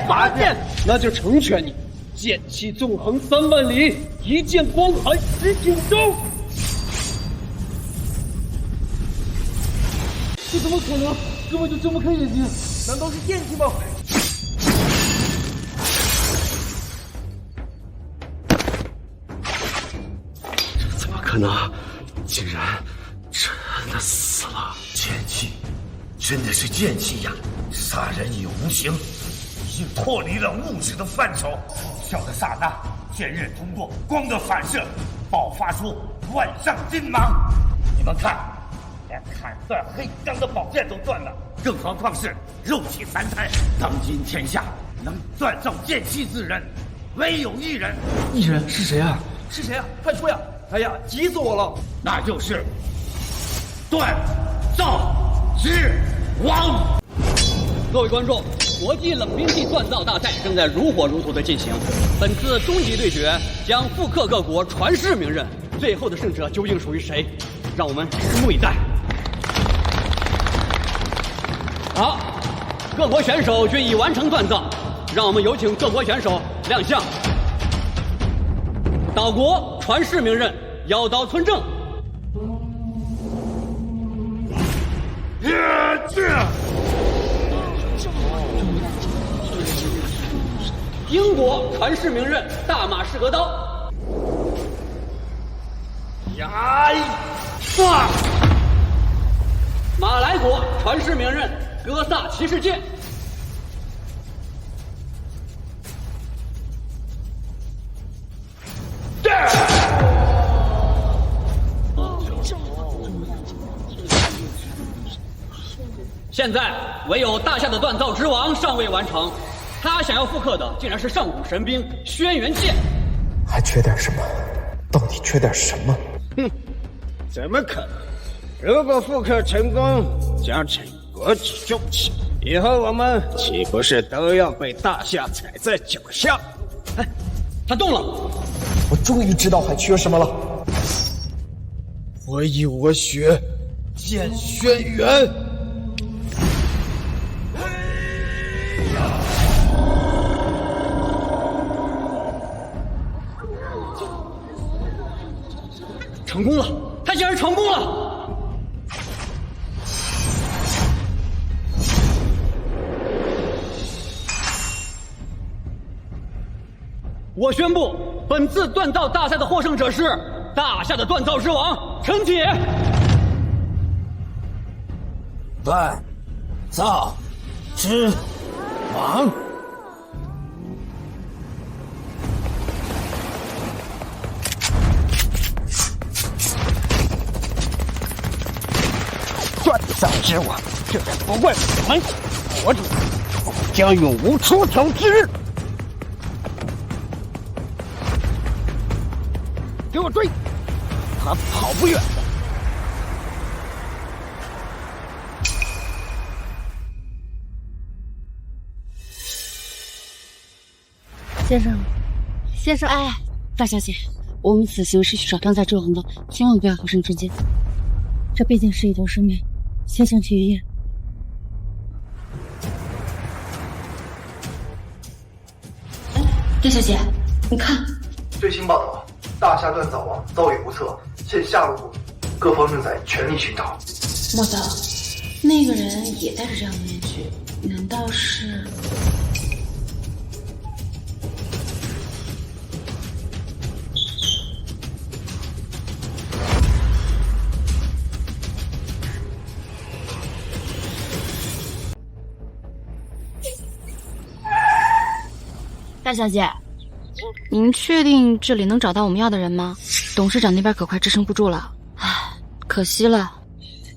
拔剑，那就成全你。剑气纵横3万里，一剑光寒10九州。这怎么可能？根本就睁不开眼睛，难道是剑气吗？这怎么可能？竟然真的死了！剑气，真的是剑气呀！杀人也无形，已经脱离了物质的范畴。跳的刹那，剑刃通过光的反射，爆发出万丈金芒。你们看，连砍断黑钢的宝剑都断了，更何况是肉体残骸。当今天下能锻造剑气之人，唯有一人。一人是谁啊？是谁啊？快说呀！哎呀，急死我了！那就是锻造之王。各位观众，国际冷兵器锻造大赛正在如火如荼地进行。本次终极对决将复刻各国传世名刃，最后的胜者究竟属于谁？让我们拭目以待。好，各国选手均已完成锻造，让我们有请各国选手亮相。岛国传世名刃妖刀村正。英国传世名刃大马士革刀。马来国传世名刃哥萨骑士剑。现在唯有大夏的锻造之王尚未完成，他想要复刻的竟然是上古神兵轩辕剑。还缺点什么？到底缺点什么？哼，怎么可能？如果复刻成功，将成国之重器，以后我们岂不是都要被大夏踩在脚下？哎，他动了！我终于知道还缺什么了。我以我血见轩辕。成功了！他竟然成功了！我宣布，本次锻造大赛的获胜者是大夏的锻造之王陈铁。锻造之王。锻造之王，这才不怪我们国主将永无出头之日。给我追！他跑不远的。先生，哎，大小姐，我们此行是去找锻造之王的，千万不要好生之间。这毕竟是一条生命，先行去医院。哎，大小姐，你看，最新报道，大夏锻造王遭遇不测，现下落不明，各方正在全力寻找。莫道，那个人也戴着这样的面具，难道是？大小姐，您确定这里能找到我们要的人吗？董事长那边可快支撑不住了，唉，可惜了。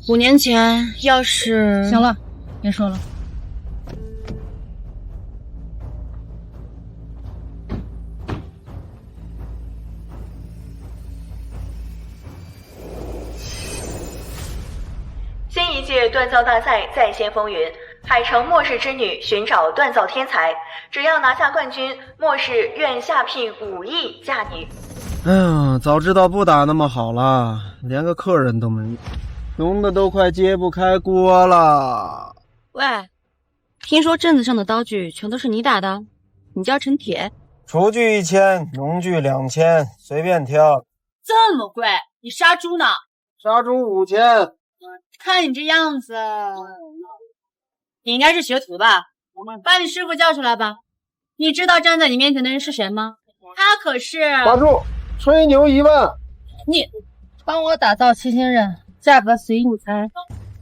5年前要是……行了，别说了。新一届锻造大赛再现风云，海城末世之女寻找锻造天才，只要拿下冠军，末世愿下聘5亿嫁女。哎呀，早知道不打那么好了，连个客人都没有，穷的都快揭不开锅了。喂，听说镇子上的刀具全都是你打的，你叫陈铁？厨具1000，农具2000，随便挑。这么贵？你杀猪呢？杀猪5000。看你这样子，你应该是学徒吧？把你师傅叫出来吧。你知道站在你面前的人是谁吗？他可是……打住！吹牛1万。你帮我打造七星刃，价格随意你猜。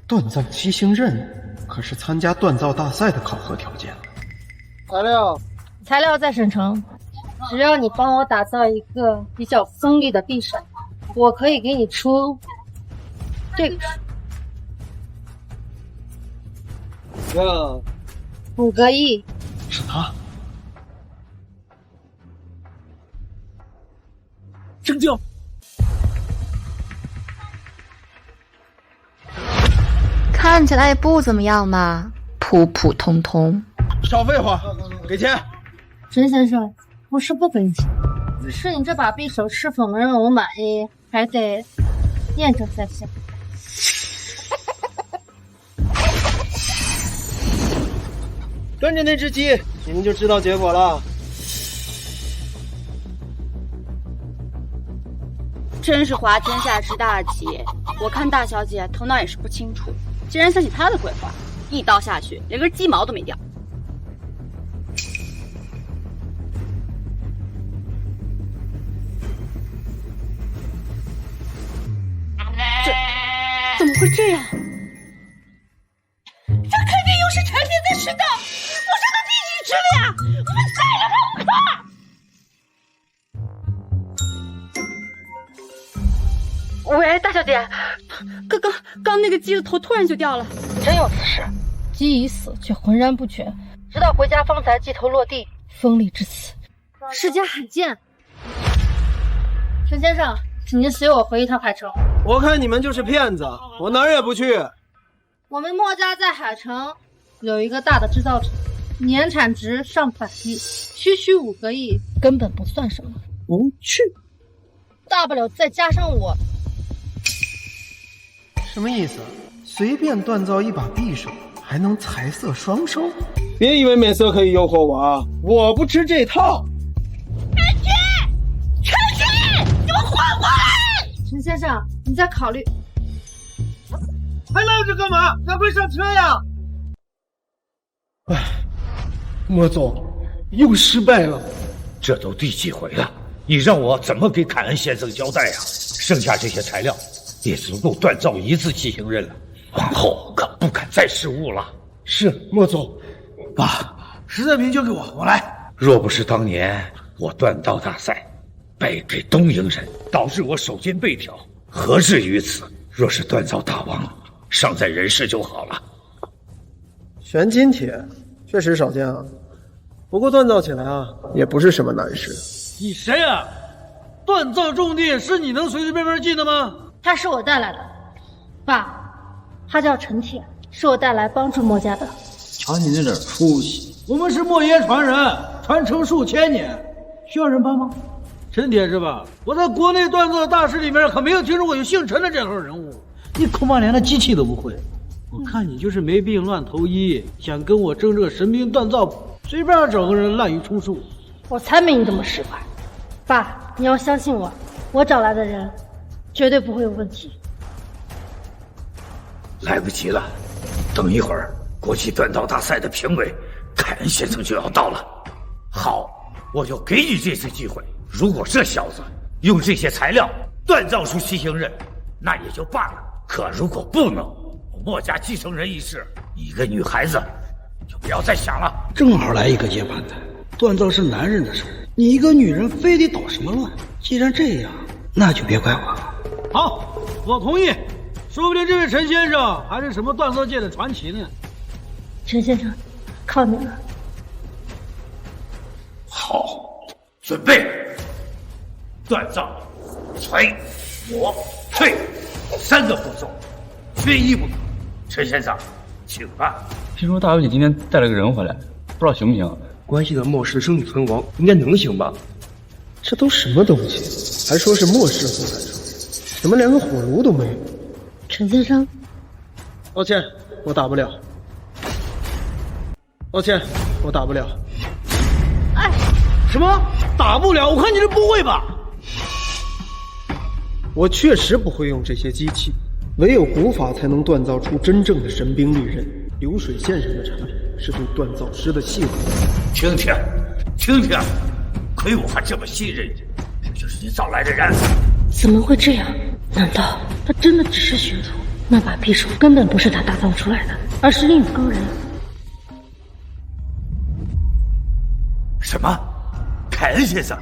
锻造七星刃可是参加锻造大赛的考核条件。材料在省城，只要你帮我打造一个比较锋利的匕首，我可以给你出这个5个亿。是他。成交。看起来也不怎么样嘛，普普通通。少废话，给钱。陈先生，不是不给你钱，只是你这把匕首是否能让我满意，还得验证再行。跟着那只鸡，你们就知道结果了。真是滑天下之大稽，我看大小姐头脑也是不清楚，竟然相信她的鬼话，一刀下去连根鸡毛都没掉。怎么会这样？这肯定又是陈天在使的，我是他弟弟吃的呀！我们宰了他无可！喂，大小姐，刚那个鸡的头突然就掉了，真有此事。鸡已死，却浑然不觉，直到回家方才鸡头落地，锋利至此，世间罕见。陈先生，请您随我回一趟海城。我看你们就是骗子，我哪儿也不去。我们墨家在海城有一个大的制造厂，年产值上百亿，区5个亿根本不算什么。不去？大不了再加上我。什么意思？随便锻造一把匕首，还能财色双收？别以为美色可以诱惑我啊！我不吃这套。陈你给我缓过来！陈先生，你再考虑。还愣着干嘛？赶快上车呀！哎，莫总，又失败了。这都第几回了？你让我怎么给凯恩先生交代呀？剩下这些材料也足够锻造1次七星刃了，往后可不敢再失误了。是，莫总。爸，实在品交给我来。若不是当年我锻造大赛败给东瀛人，导致我手筋背条，何至于此？若是锻造大王尚在人世就好了。玄金铁确实少见啊，不过锻造起来啊也不是什么难事。你谁啊？锻造重地是你能随随便便进的吗？他是我带来的，爸，他叫陈铁，是我带来帮助墨家的。瞧你那点出息，我们是墨爷传人，传承数千年，需要人帮吗？陈铁是吧？我在国内锻造大师里面可没有听说过有姓陈的这号人物，你恐怕连个机器都不会。我看你就是没病乱投医，想跟我争这个神兵锻造，随便找个人滥竽充数。我才没你这么使坏，爸，你要相信我，我找来的人绝对不会有问题。来不及了，等一会儿国际锻造大赛的评委凯恩先生就要到了。好，我就给你这次机会。如果这小子用这些材料锻造出七星刃，那也就罢了。可如果不能，我墨家继承人一事，一个女孩子就不要再想了。正好来一个接盘的，锻造是男人的事，你一个女人非得捣什么乱？既然这样，那就别怪我了。好，我同意。说不定这位陈先生还是什么锻造界的传奇呢。陈先生，靠你了。好，准备。锻造、锤、磨、淬3个步骤，缺一不可。陈先生，请吧。听说大小姐今天带了个人回来，不知道行不行？关系到末世生女存亡，应该能行吧？这都什么东西？还说是末世后才成，怎么连个火炉都没有？陈先生，抱歉，我打不了。抱歉，我打不了。哎，什么打不了？我看你是不会吧？我确实不会用这些机器，唯有古法才能锻造出真正的神兵利刃。流水线上的产品是对锻造师的信任。听听，听听，亏我还这么信任你，这就是你找来的人。怎么会这样？难道他真的只是学徒？那把匕首根本不是他打造出来的，而是另有高人。什么？凯恩先生，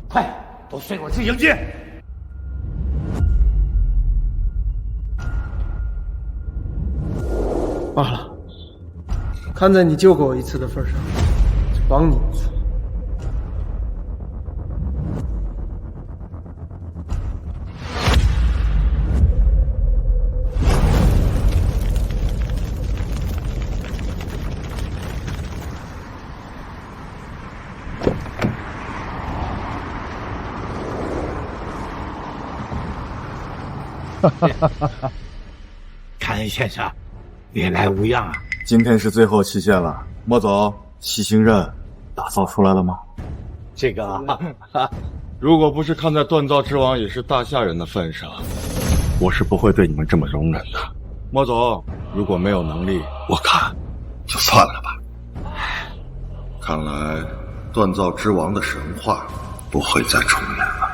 快都随我去迎接！罢了，看在你救过我一次的份上，就帮你一次。凯恩先生，别来无恙啊！今天是最后期限了，莫总，七星刃打造出来了吗？这个，如果不是看在锻造之王也是大夏人的份上，我是不会对你们这么容忍的。莫总，如果没有能力，我看就算了吧。看来锻造之王的神话不会再重演了。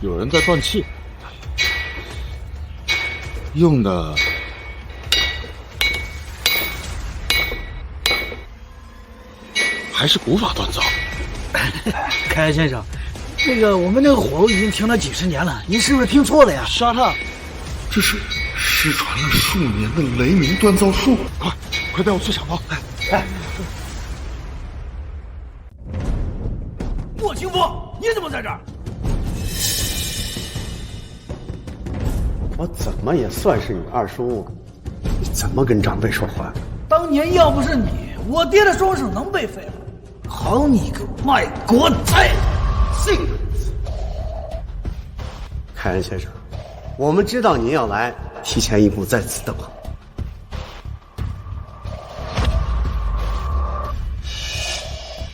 有人在断气，用的还是古法锻造。凯恩先生，我们那个火炉已经停了几十年了，您是不是听错了呀？Shut up！这是失传了数年的雷鸣锻造术，快带我去查包！哎，莫清波，你怎么在这儿？我怎么也算是你二叔，你怎么跟长辈说话？当年要不是你，我爹的双手能被废了。好你个卖国贼！信任凯恩先生，我们知道您要来，提前一步在此等候。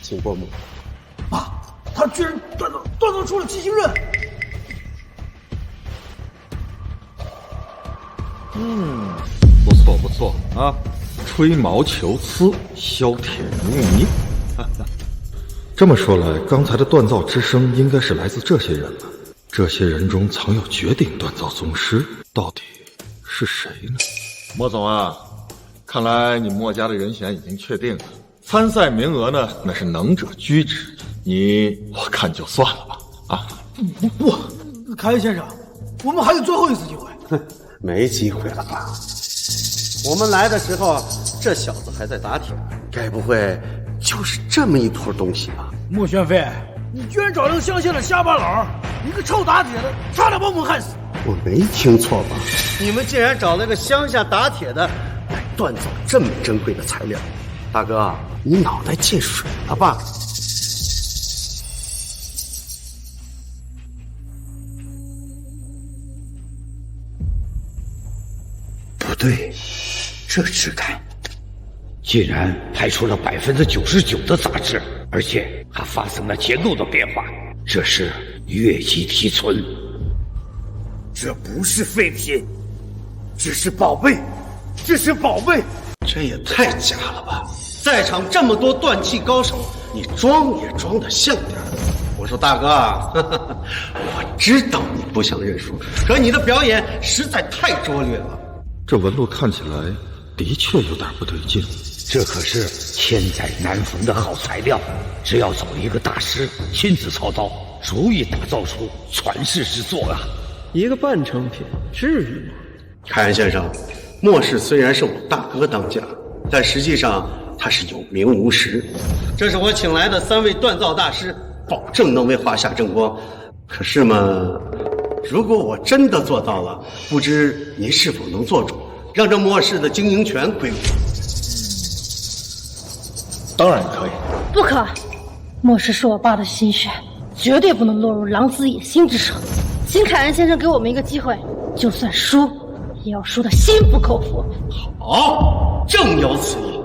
请过目。啊，他居然锻造出了七星刃！不错不错啊，吹毛求疵，削铁如泥。这么说来，刚才的锻造之声应该是来自这些人了。这些人中藏有绝顶锻造宗师，到底是谁呢？莫总啊，看来你莫家的人选已经确定了，参赛名额呢，那是能者居之。我看就算了吧。啊，不，凯恩先生，我们还有最后一次机会。哼，没机会了吧？我们来的时候，这小子还在打铁，该不会就是这么一坨东西吧？莫玄飞，你居然找了个乡下的瞎巴佬，你个臭打铁的，差点把我们害死！我没听错吧？你们竟然找了个乡下打铁的来锻造这么珍贵的材料，大哥，你脑袋进水了吧？不对，这质感竟然拍出了99%的杂质，而且还发生了结构的变化。这是月季提纯，这不是废品，这是宝贝，这是宝贝！这也太假了吧！在场这么多锻器高手，你装也装得像点儿。我说大哥啊，我知道你不想认输，可你的表演实在太拙劣了。这纹路看起来的确有点不对劲。这可是千载难逢的好材料，只要找一个大师亲自操刀，足以打造出传世之作啊！一个半成品，至于吗？凯恩先生，莫氏虽然是我大哥当家，但实际上他是有名无实。这是我请来的3位锻造大师，保证能为华夏争光。可是嘛，如果我真的做到了，不知您是否能做主，让这莫氏的经营权归我？当然可以。不可，莫氏是我爸的心血，绝对不能落入狼子野心之手。请凯恩先生给我们一个机会，就算输，也要输得心服口服。好，正有此意。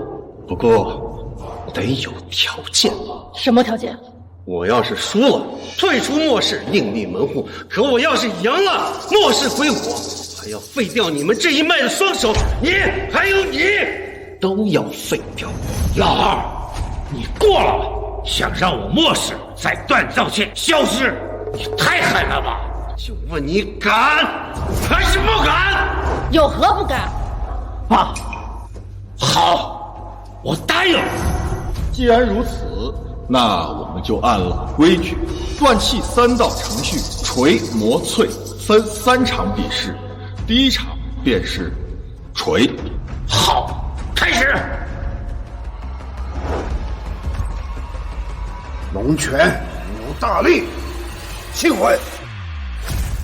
不过得有条件。什么条件？我要是输了，退出末世，另立门户；可我要是赢了，末世归我，还要废掉你们这一脉的双手，你还有你，都要废掉。老二，你过了，想让我末世在锻造线消失，你太狠了吧！就问你敢还是不敢？有何不敢？爸，好，我答应。既然如此，那我们就按老规矩，断气3道程序，锤、磨、淬分3场比试，第一场便是锤。好，开始。龙泉武大力，清魂。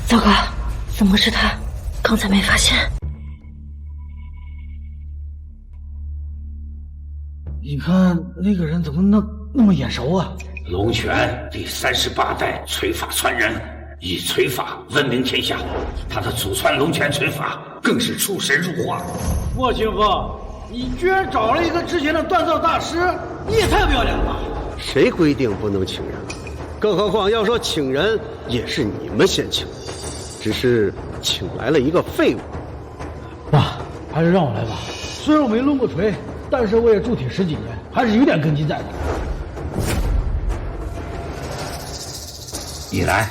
糟糕，怎么是他？刚才没发现。你看那个人怎么那么眼熟啊？龙泉第38代锤法传人，以锤法闻名天下。他的祖传龙泉锤法更是出神入化。莫清风，你居然找了一个之前的锻造大师，你也太不要脸了吧！谁规定不能请人？更何况要说请人，也是你们先请，只是请来了一个废物。爸，还是让我来吧。虽然我没抡过锤，但是我也铸铁10几年，还是有点根基在的。你来。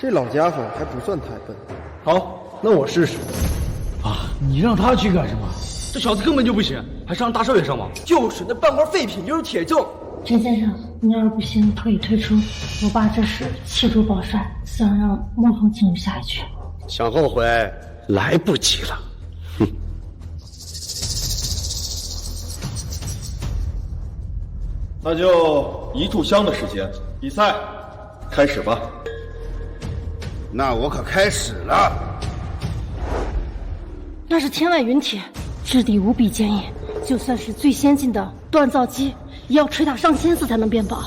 这老家伙还不算太笨。好，那我试试。啊，你让他去干什么？这小子根本就不行，还是让大少爷上吧。就是那半块废品就是铁证。陈先生，你要是不行，可以退出。我爸这是气度保帅，想让莫风进入下一局。想后悔来不及了。哼。那就1炷香的时间，比赛开始吧。那我可开始了。那是天外陨铁，质地无比坚硬，就算是最先进的锻造机，也要捶打上千次才能变薄。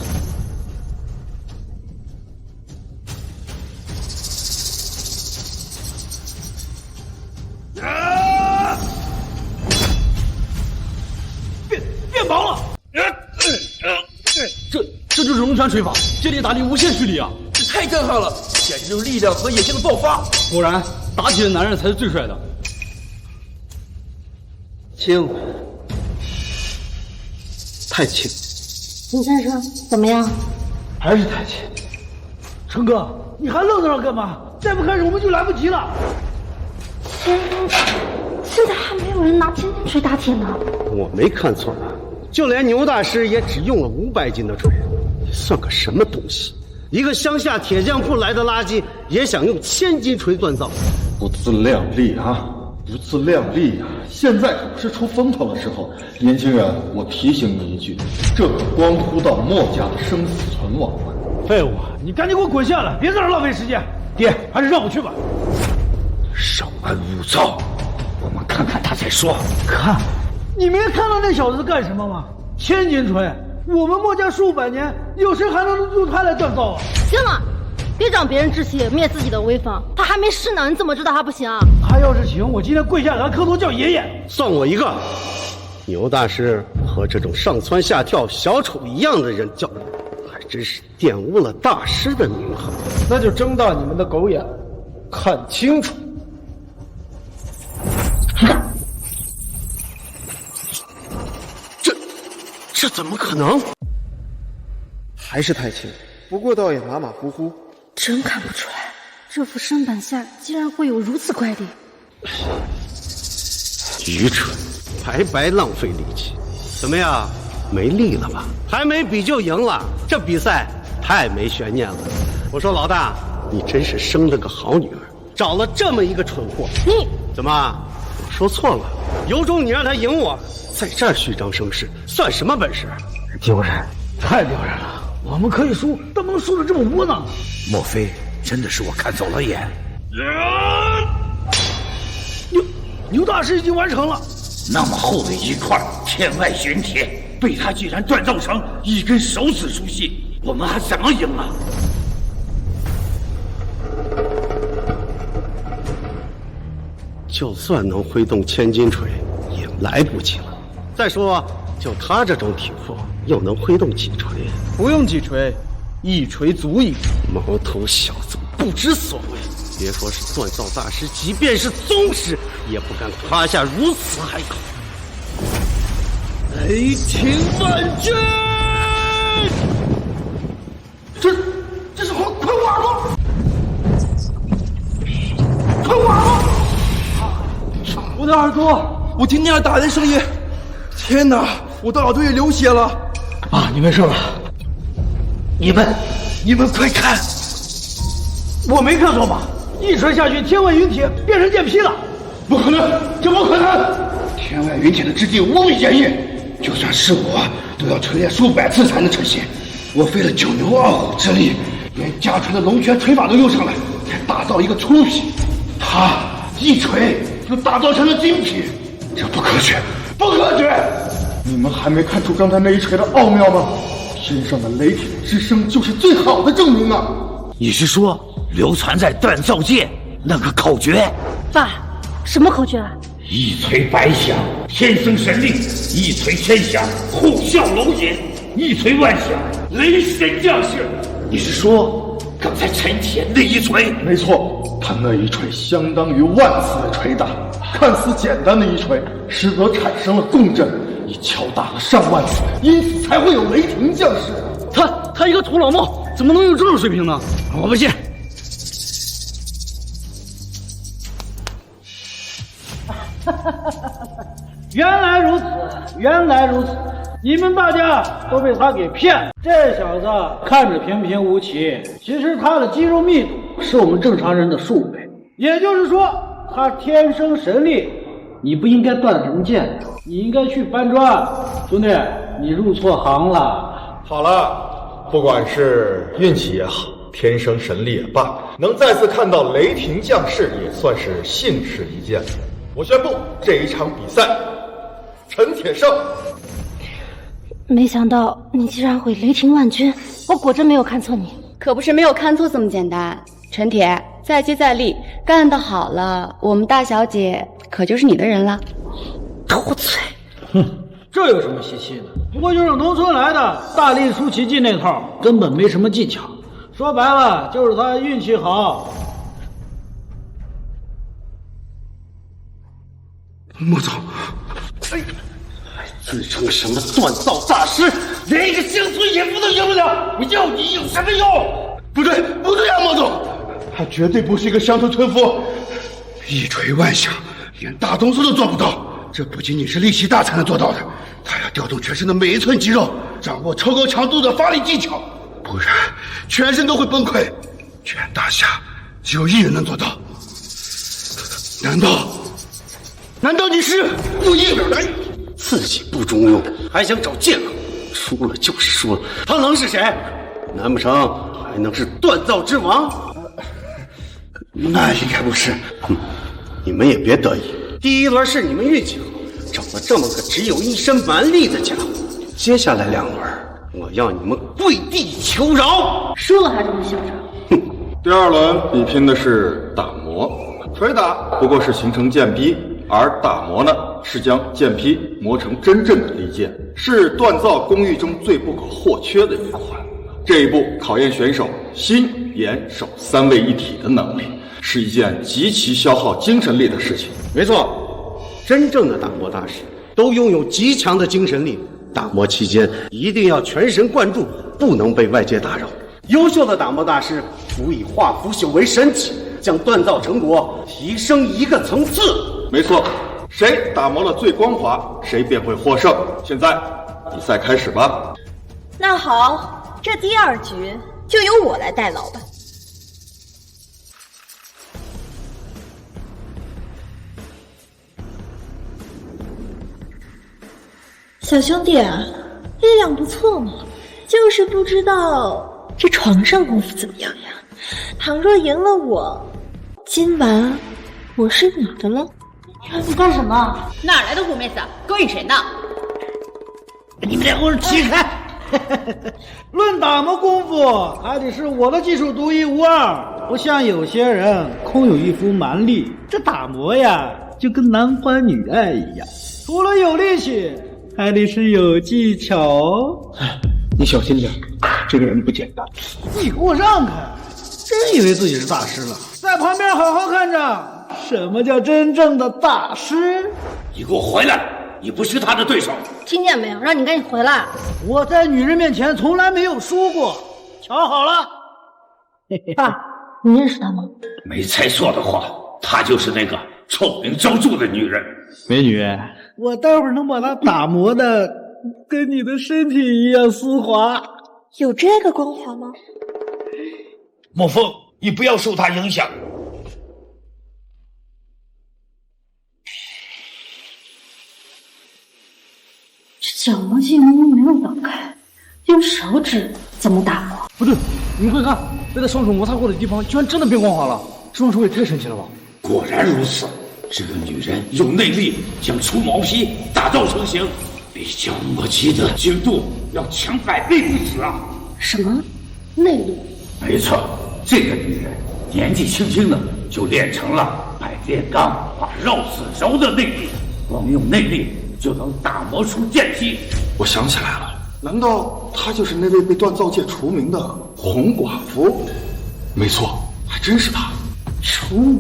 变薄了！这就是龙泉锤法，接力打力无限蓄力啊！这太震撼了，简直就是力量和野性的爆发。果然，打起的男人才是最帅的。轻，太轻。林先生，怎么样？还是太轻。成哥，你还愣在那干嘛？再不开始我们就来不及了。千斤锤，现在还没有人拿千斤锤打铁呢。我没看错吧？就连牛大师也只用了500斤的锤，你算个什么东西？一个乡下铁匠铺来的垃圾，也想用1000斤锤锻造？不自量力啊！不自量力啊！现在可不是出风头的时候。年轻人，我提醒你一句，这可关乎到墨家的生死存亡啊！废物，你赶紧给我滚下来，别在这浪费时间。爹，还是让我去吧。稍安勿躁，我们看看他再说。看，你没看到那小子在干什么吗？1000斤锤，我们墨家数百年，有谁还能用他来锻造啊？行了，别长别人志气，灭自己的威风。他还没试呢，你怎么知道他不行啊？他要是行，我今天跪下来磕头叫爷爷。算我一个。牛大师和这种上蹿下跳、小丑一样的人较量，还真是玷污了大师的名号。那就睁大你们的狗眼，看清楚。这怎么可能？还是太轻，不过倒也马马虎虎。真看不出来，这副身板下竟然会有如此怪力。愚蠢，白白浪费力气。怎么样，没力了吧？还没比就赢了，这比赛太没悬念了。我说老大，你真是生了个好女儿，找了这么一个蠢货。你怎么？我说错了，有种你让他赢我，在这儿虚张声势，算什么本事？丢人，太丢人了！我们可以输，但不能输得这么窝囊。莫非真的是我看走了眼？牛大师已经完成了。那么厚的一块天外玄铁，被他竟然锻造成一根手指粗细，我们还怎么赢啊？就算能挥动千斤锤，也来不及了。再说，就他这种体魄，又能挥动几锤？不用几锤，一锤足矣。毛头小子不知所谓，别说是锻造大师，即便是宗师，也不敢夸下如此海口。雷霆万钧！这是快瓦了！快瓦了！我的耳朵，我听见了打人声音。天哪，我的耳朵也流血了。啊，你没事吧？你们快看！我没看错吧？一锤下去，天外云铁变成剑劈了。不可能，这不可能！天外云铁的质地无比坚硬，就算是我，都要锤炼数百次才能成型。我费了9牛2虎之力，连家传的龙泉锤法都用上来，才打造一个粗皮。他一锤就打造成了精皮，这不科学，不科学！你们还没看出刚才那一锤的奥妙吗？身上的雷霆之声就是最好的证明啊！你是说流传在锻造界那个口诀？爸，什么口诀啊？一锤百响，天生神力；一锤千响，虎啸龙吟；一锤万响，雷神降世。你是说刚才陈铁那一锤？没错，他那一锤相当于万次的锤打，看似简单的一锤，实则产生了共振，已敲打了上万次，因此才会有雷霆降世。他一个土老帽，怎么能有这种水平呢？我不信。原来如此，原来如此，你们大家都被他给骗了。这小子看着平平无奇，其实他的肌肉密度是我们正常人的数倍，也就是说，他天生神力。你不应该断什么剑，你应该去搬砖。兄弟，你入错行了。好了，不管是运气也好，天生神力也罢，能再次看到雷霆降世，也算是幸事一件。我宣布这一场比赛，陈铁胜。没想到你竟然会雷霆万钧，我果真没有看错你。可不是没有看错这么简单，陈铁，再接再厉，干得好了，我们大小姐可就是你的人了。秃嘴！哼，这有什么稀奇的？不过就是农村来的，大力出奇迹那套，根本没什么技巧。说白了，就是他运气好。莫总，自称什么锻造大师，连一个乡村野夫都赢不了，我要你有什么用？不对啊，莫总，他绝对不是一个乡村村夫，一锤万响，连大宗师都做不到。这不仅仅是力气大才能做到的，他要调动全身的每一寸肌肉，掌握超高强度的发力技巧，不然全身都会崩溃。全大夏只有一人能做到，难道你是故意的？自己不中用，还想找借口？输了就是输了，他能是谁？难不成还能是锻造之王？那应该不是。你们也别得意，第一轮是你们运气好，找了这么个只有一身蛮力的家伙。接下来2轮，我要你们跪地求饶。输了还这么嚣张？哼！第2轮比拼的是打磨，锤打不过是形成剑劈，而打磨呢是将剑劈磨成真正的利剑，是锻造工艺中最不可或缺的一环。这一步考验选手心、眼、手3位一体的能力，是一件极其消耗精神力的事情。没错，真正的打磨大师都拥有极强的精神力，打磨期间一定要全神贯注，不能被外界打扰。优秀的打磨大师足以化腐朽为神奇，将锻造成果提升一个层次。没错，谁打磨了最光滑，谁便会获胜。现在比赛开始吧。那好，这第2局就由我来代劳吧。小兄弟啊，力量不错嘛，就是不知道这床上功夫怎么样呀？倘若赢了我，今晚我是你的了。你干什么？哪来的狐媚子？勾引谁呢？你们2个人起开！论打磨功夫，还得是我的技术独一无二，不像有些人空有一副蛮力，这打磨呀就跟男欢女爱一样，除了有力气，还得是有技巧。你小心点，这个人不简单。你给我让开！真以为自己是大师了，在旁边好好看着，什么叫真正的大师？你给我回来！你不是他的对手，听见没有？让你赶紧回来！我在女人面前从来没有输过，瞧好了。爸，你认识他吗？没猜错的话，她就是那个臭名昭著的女人。美女，我待会儿能把她打磨的跟你的身体一样丝滑。有这个光环吗？莫风，你不要受他影响。这角膜技能没有打开，用手指怎么打磨？不对，你们快看，被他双手摩擦过的地方居然真的变光滑了，这双手也太神奇了吧！果然如此，这个女人用内力将除毛皮打造成型，比角膜技的精度要强100倍不止啊！什么内力？没错，这个女人年纪轻轻的就练成了百炼钢把肉死柔的内力，光用内力就能打磨出剑气。我想起来了，难道她就是那位被锻造界除名的红寡妇？没错，还真是她。除名？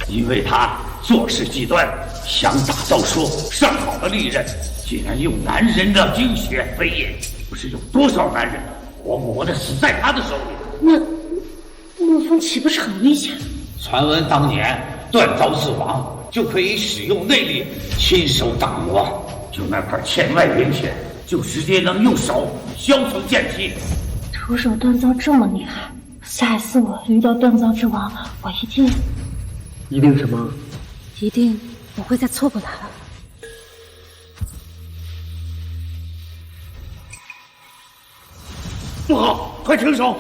因为她做事极端，想打造出上好的利刃，竟然用男人的精血飞引，不是有多少男人活活的死在她的手里？那莫风岂不是很危险？传闻当年锻造之王就可以使用内力亲手打磨，就那块千外云铁，就直接能用手削成剑气。徒手锻造这么厉害，下一次我遇到锻造之王，我一定什么？一定不会再错过他了。不好，快停手！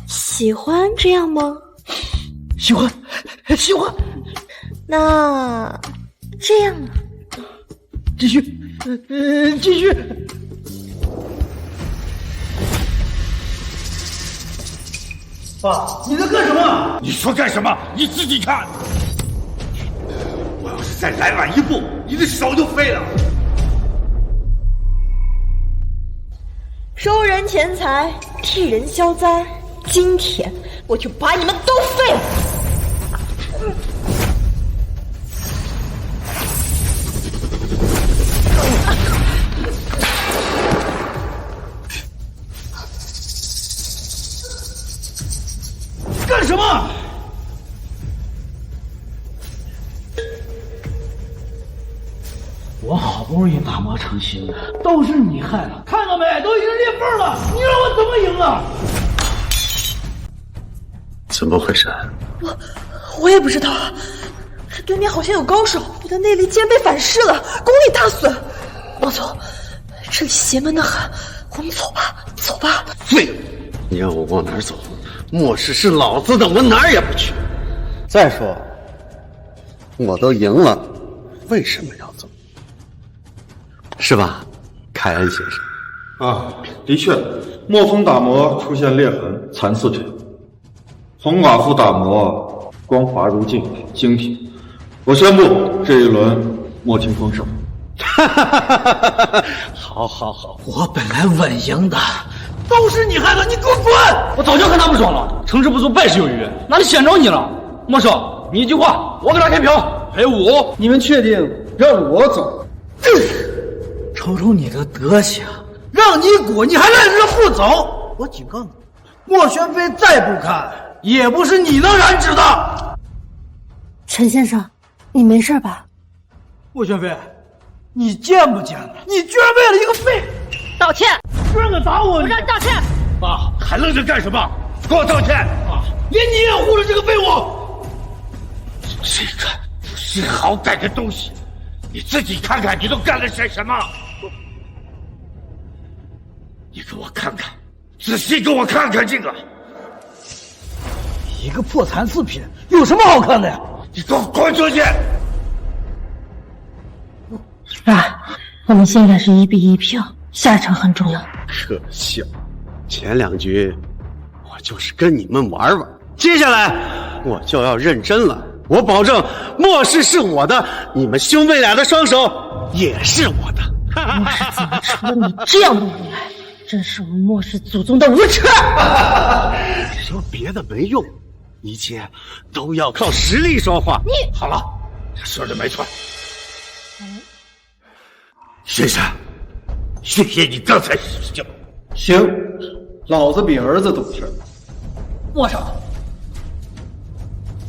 喜欢这样吗？喜欢，喜欢。那这样呢？继续，继续。爸，你在干什么？你说干什么？你自己看。我要是再来晚一步，你的手就废了。收人钱财，替人消灾，今天我就把你们都废了！干什么？我好不容易打磨成型的，都是你害的，看到没？都已经裂缝了，你让我怎么赢啊？怎么回事？我也不知道，这对面好像有高手，我的内力竟然被反噬了，功力大损。莫总，这里邪门的很，我们走吧，走吧。废物！你让我往哪儿走？末世是老子的，我哪儿也不去。再说，我都赢了，为什么要走？是吧，凯恩先生？啊，的确，墨风打磨出现裂痕，残次品；红寡妇打磨光滑如镜，精品。我宣布这一轮墨清风胜。好，好，好，我本来稳赢的，都是你害的，你给我滚！我早就看他不爽了，成事不足败事有余，哪里显着你了？莫少，你一句话，我给他开瓢，赔5。你们确定让我走？瞅瞅你的德行，让你滚，你还赖着不走！我警告你，莫玄飞再不看，也不是你能染指的。陈先生，你没事吧？莫玄飞，你贱不贱了？你居然为了一个废道歉！居然敢打我！我让你道歉！爸，还愣着干什么？给我道歉！啊，连你也护着这个废物！这个不识好歹的东西，你自己看看，你都干了些什么？你给我看看，仔细给我看看这个！一个破残次品，有什么好看的呀？你给我滚出去！爸，我们现在是1比1票，下一场很重要。可笑，前2局我就是跟你们玩玩，接下来我就要认真了。我保证，末世是我的，你们兄妹俩的双手也是我的。末世怎么除了你这样的无赖？真是我们末世祖宗的无耻！说别的没用，一切都要靠实力说话。你好了，他说的没错。先生，谢谢你刚才施教。行，老子比儿子懂事。握手。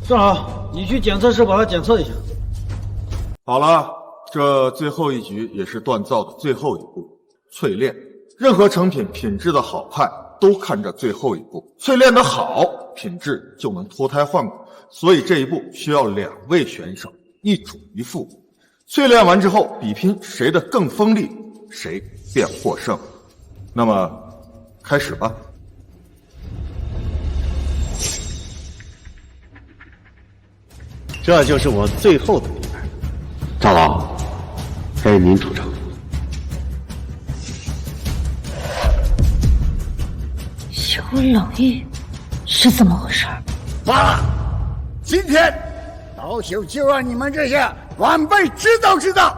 正好，你去检测室把它检测一下。好了，这最后一局也是锻造的最后一步——淬炼。任何成品品质的好坏都看着最后一步，淬炼的好，品质就能脱胎换骨。所以这一步需要2位选手，一主一副。淬炼完之后，比拼谁的更锋利，谁便获胜。那么，开始吧。这就是我最后的礼拜。赵老，该您出场。有冷遇是怎么回事？罢了，今天老朽就让你们这些晚辈知道知道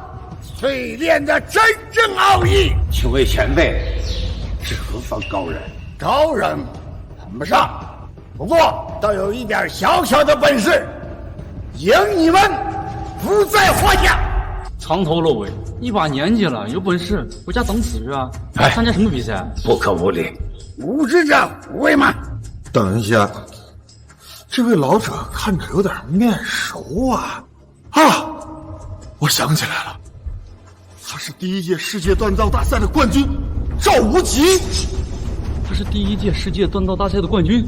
淬炼的真正奥义。请问前辈是何方高人？高人谈不上，不过倒有一点小小的本事，赢你们不在话下。长头露尾，一把年纪了，有本事回家等死去啊！参加什么比赛？不可无礼。无知者无畏嘛。等一下，这位老者看着有点面熟啊！啊，我想起来了，他是第1届世界锻造大赛的冠军赵无极。他是第1届世界锻造大赛的冠军，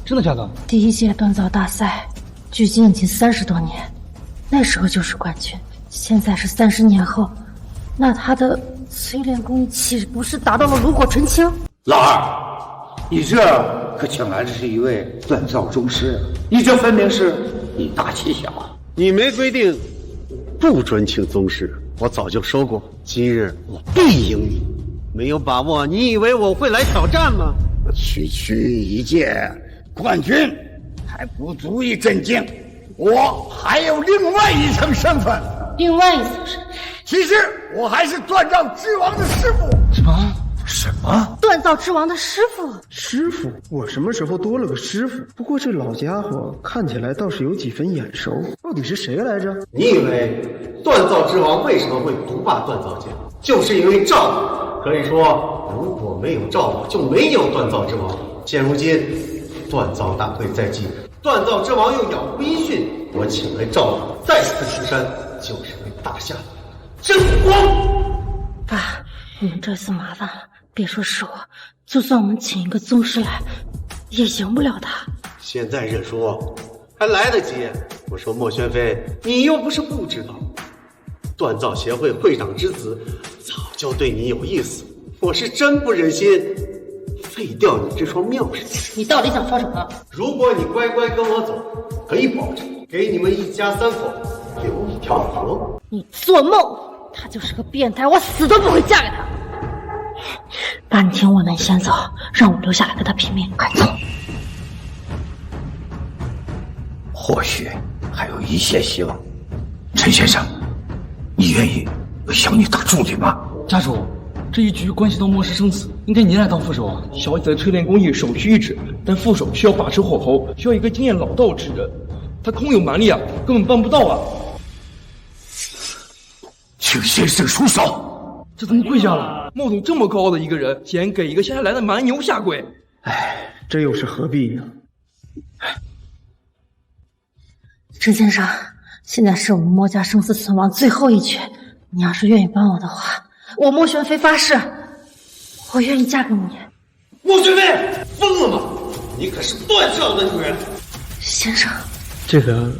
真的假的？第1届锻造大赛距今已经30多年，那时候就是冠军。现在是30年后，那他的淬炼工艺岂不是达到了炉火纯青？老二，你这可请来的是一位锻造宗师，你这分明是以大欺小。你没规定不准请宗师，我早就说过，今日我必赢你。没有把握，你以为我会来挑战吗？区区1届冠军还不足以震惊，我还有另外一层身份。另外一层身份，其实我还是锻造之王的师傅。什么？锻造之王的师傅？师傅？我什么时候多了个师傅？不过这老家伙看起来倒是有几分眼熟，到底是谁来着？你以为锻造之王为什么会独霸锻造界？就是因为赵武。可以说，如果没有赵武，就没有锻造之王。现如今，锻造大会在即，锻造之王又杳无音讯，我请来赵武再次出山，就是为大夏争光。爸，你们这次麻烦了，别说是我，就算我们请一个宗师来，也赢不了他。现在认输还来得及。我说莫宣飞，你又不是不知道，锻造协会会长之子早就对你有意思，我是真不忍心废掉你这双妙手。你到底想说什么？如果你乖乖跟我走，可以保证给你们一家3口留一条活。你做梦！他就是个变态，我死都不会嫁给他。爸，你听我的，你先走，让我留下来跟他拼命。快走！或许还有一线希望。陈先生，你愿意为小女打助理吗？家主，这一局关系到末世生死，应该您来当副手啊。小姐的淬炼工艺首屈一指，但副手需要把持火候，需要一个经验老道之人。他空有蛮力啊，根本办不到啊。请先生出手。这怎么跪下了？莫总这么高傲的一个人，竟然给一个下来的蛮牛下跪。唉，这又是何必呢？陈先生，现在是我们莫家生死存亡最后一局，你要是愿意帮我的话，我莫玄飞发誓，我愿意嫁给你。莫玄飞，疯了吗？你可是锻造的女人。先生，这个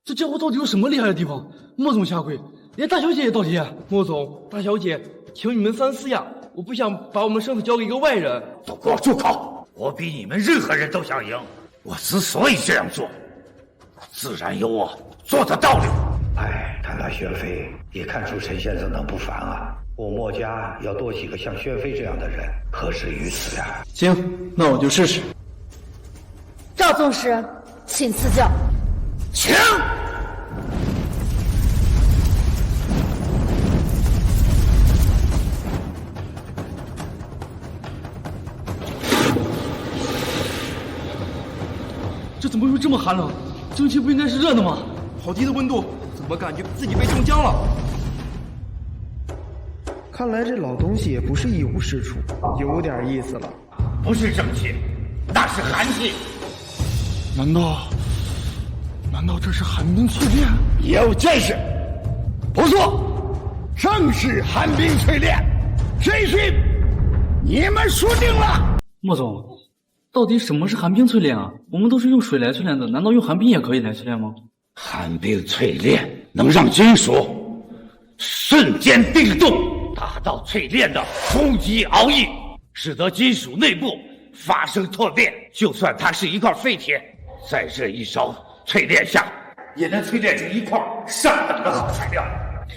这家伙到底有什么厉害的地方？莫总下跪，连大小姐也道歉。莫总、大小姐，请你们三思呀！我不想把我们生死交给一个外人。都给我住口！我比你们任何人都想赢。我之所以这样做，自然有我做的道理。谈到宣飞，也看出陈先生的不凡啊。我墨家要多几个像宣飞这样的人，何止于此呀？行，那我就试试。赵宗师，请赐教。请。这怎么会这么寒冷？蒸汽不应该是热的吗？好低的温度，怎么感觉自己被冻僵了？看来这老东西也不是一无是处，有点意思了。不是蒸汽，那是寒气。难道这是寒冰淬炼？有见识，不错，正是寒冰淬炼。这一局你们输定了。莫总，到底什么是寒冰淬炼啊？我们都是用水来淬炼的，难道用寒冰也可以来淬炼吗？寒冰淬炼能让金属瞬间冰冻，达到淬炼的终极奥义，使得金属内部发生脱变。就算它是一块废铁，在这一烧淬炼下，也能淬炼出一块上等的好材料。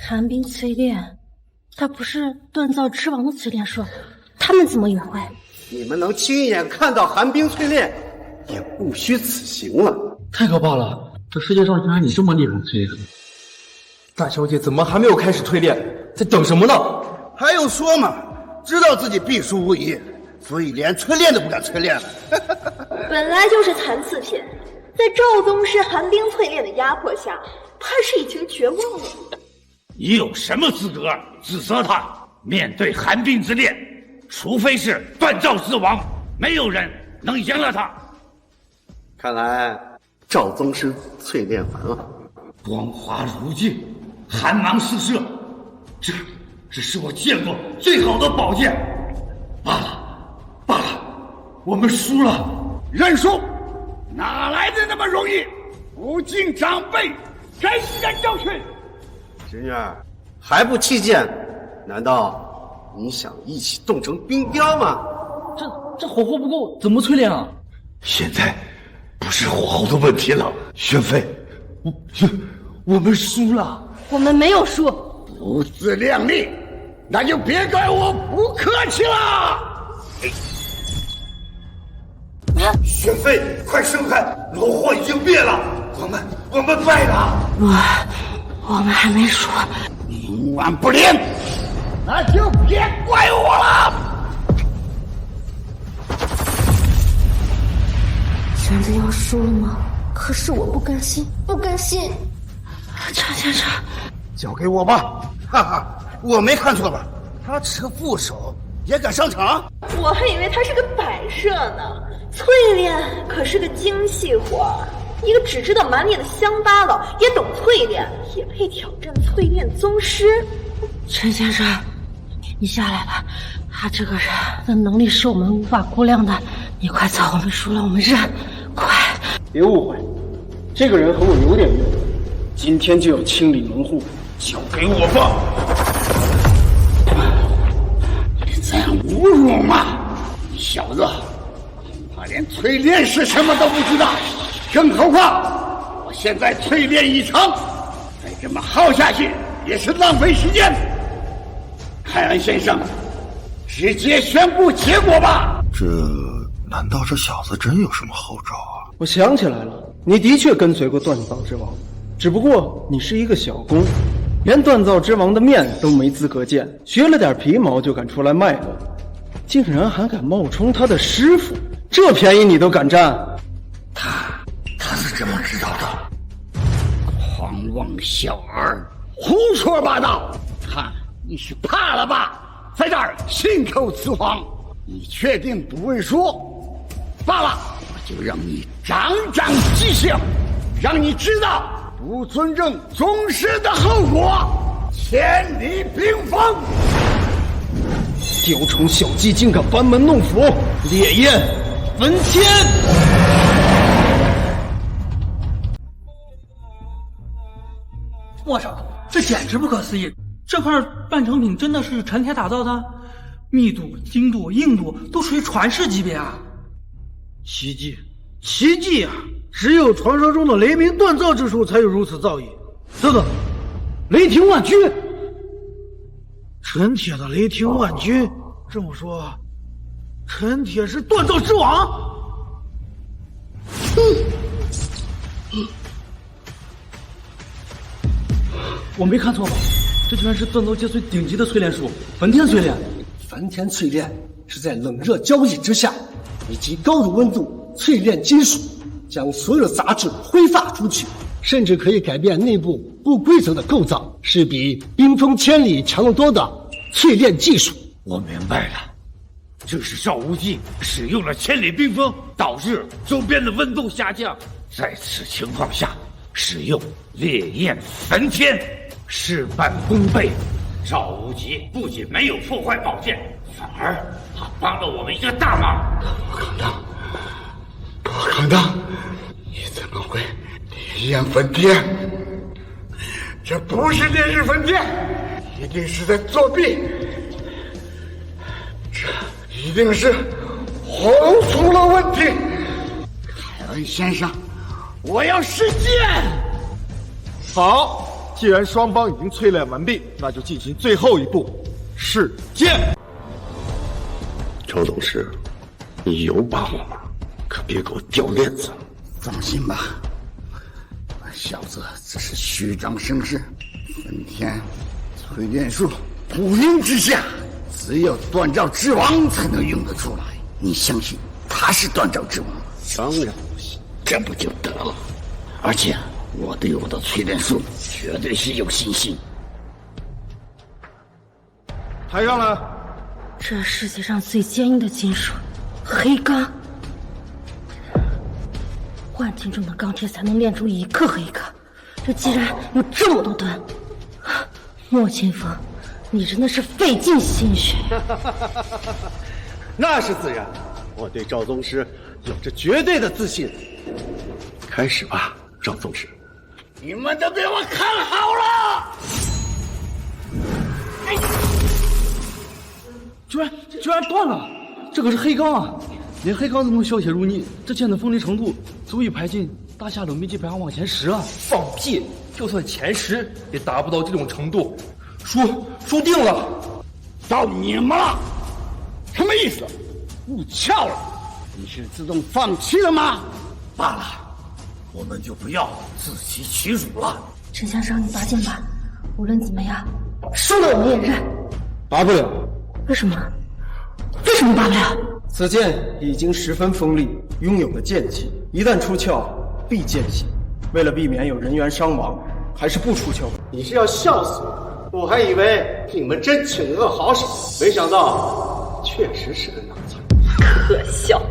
寒冰淬炼，它不是锻造之王的淬炼术，他们怎么也会？你们能亲眼看到寒冰淬炼，也不虚此行了。太可怕了！这世界上竟然有这么厉害的淬炼！大小姐怎么还没有开始淬炼？在等什么呢？还用说吗？知道自己必输无疑，所以连淬炼都不敢淬炼了。本来就是残次品，在赵宗师寒冰淬炼的压迫下，怕是已经绝望了。你有什么资格指责他？面对寒冰之炼，除非是锻造之王，没有人能赢了他。看来赵宗师淬炼完了，光华如镜，寒芒四射，这是我见过最好的宝剑。罢了，我们输了，认输。哪来的那么容易？不敬长辈，给你点教训。侄女儿还不弃剑？难道你想一起冻成冰雕吗？这火候不够，怎么淬炼啊？现在不是火候的问题了，宣飞，我们输了。我们没有输。不自量力，那就别怪我不客气了。宣飞，快升开！罗霍已经灭了，我们败了。我们还没输。冥顽不灵，那就别怪我了。真的要输了吗？可是我不甘心。陈先生，交给我吧。哈哈，我没看错吧？他只是个副手，也敢上场？我还以为他是个摆设呢。淬炼可是个精细活，一个只知道满脸的乡巴佬也懂淬炼，也配挑战淬炼宗师？陈先生，你下来吧。他这个人的能力是我们无法估量的。你快走，我们输了，我们认。快！别误会，这个人和我有点缘，今天就要清理门户。交给我吧！你这样侮辱我吗？你小子，恐怕连淬炼是什么都不知道。更何况，我现在淬炼已成，再这么耗下去也是浪费时间。凯恩先生，直接宣布结果吧。难道这小子真有什么后招啊？我想起来了，你的确跟随过锻造之王，只不过你是一个小工，连锻造之王的面都没资格见，学了点皮毛就敢出来卖弄，竟然还敢冒充他的师傅，这便宜你都敢占？他是怎么知道的？狂妄小儿，胡说八道！看你是怕了吧，在这儿信口雌黄。你确定不会说？罢了，我就让你长长记性，让你知道不尊重宗师的后果，千里冰封。雕虫小技竟敢班门弄斧，烈焰焚天！我操，这简直不可思议！这块半成品真的是陈铁打造的？密度、精度、硬度都属于传世级别啊！奇迹啊！只有传说中的雷鸣锻造之术才有如此造诣。等等，雷霆万钧，陈铁的雷霆万钧。这么说，陈铁是锻造之王？我没看错吧？这居然是锻造界最顶级的淬炼术——焚天淬炼。焚天淬炼是在冷热交易之下，以及高度温度淬炼金属，将所有的杂质挥发出去，甚至可以改变内部不规则的构造，是比冰封千里强得多的淬炼技术。我明白了，这是赵无忌使用了千里冰封，导致周边的温度下降。在此情况下，使用烈焰焚天，事半功倍。赵无极不仅没有破坏宝剑，反而他帮了我们一个大忙。不可能！你怎么会烈焰焚天？这不是烈日焚天，一定是在作弊。这一定是火龙出了问题。凯恩先生，我要试剑。好，既然双方已经淬炼完毕，那就进行最后一步，试剑。赵董事，你有把握吗？可别给我掉链子。放心吧，那小子只是虚张声势。焚天淬炼术古灵之下，只有锻造之王才能用得出来。你相信他是锻造之王吗？当然不信，这不就得了？而且我对我的淬炼术绝对是有信心。抬上来。这世界上最坚硬的金属，黑钢。万斤重的钢铁才能炼出1克黑钢，这竟然有这么多吨！莫清风，你真的是费尽心血。那是自然，我对赵宗师有着绝对的自信。开始吧，赵宗师。你们都被我看好了！居然断了！这可是黑钢啊！连黑钢都能削铁如泥，这剑的锋利程度足以排进大夏冷兵器排行榜前10啊！放屁！就算前10也达不到这种程度。输定了！到你们了！什么意思？不撬了？你是自动放弃了吗？罢了，我们就不要自欺欺辱了。陈先生，你拔剑吧。无论怎么样，输了我们也认。拔不了。为什么？为什么拔不了？此剑已经十分锋利，拥有了剑气，一旦出鞘必见血。为了避免有人员伤亡，还是不出鞘。你是要笑死我！我还以为你们真请了个好手，没想到确实是个脑残。可笑！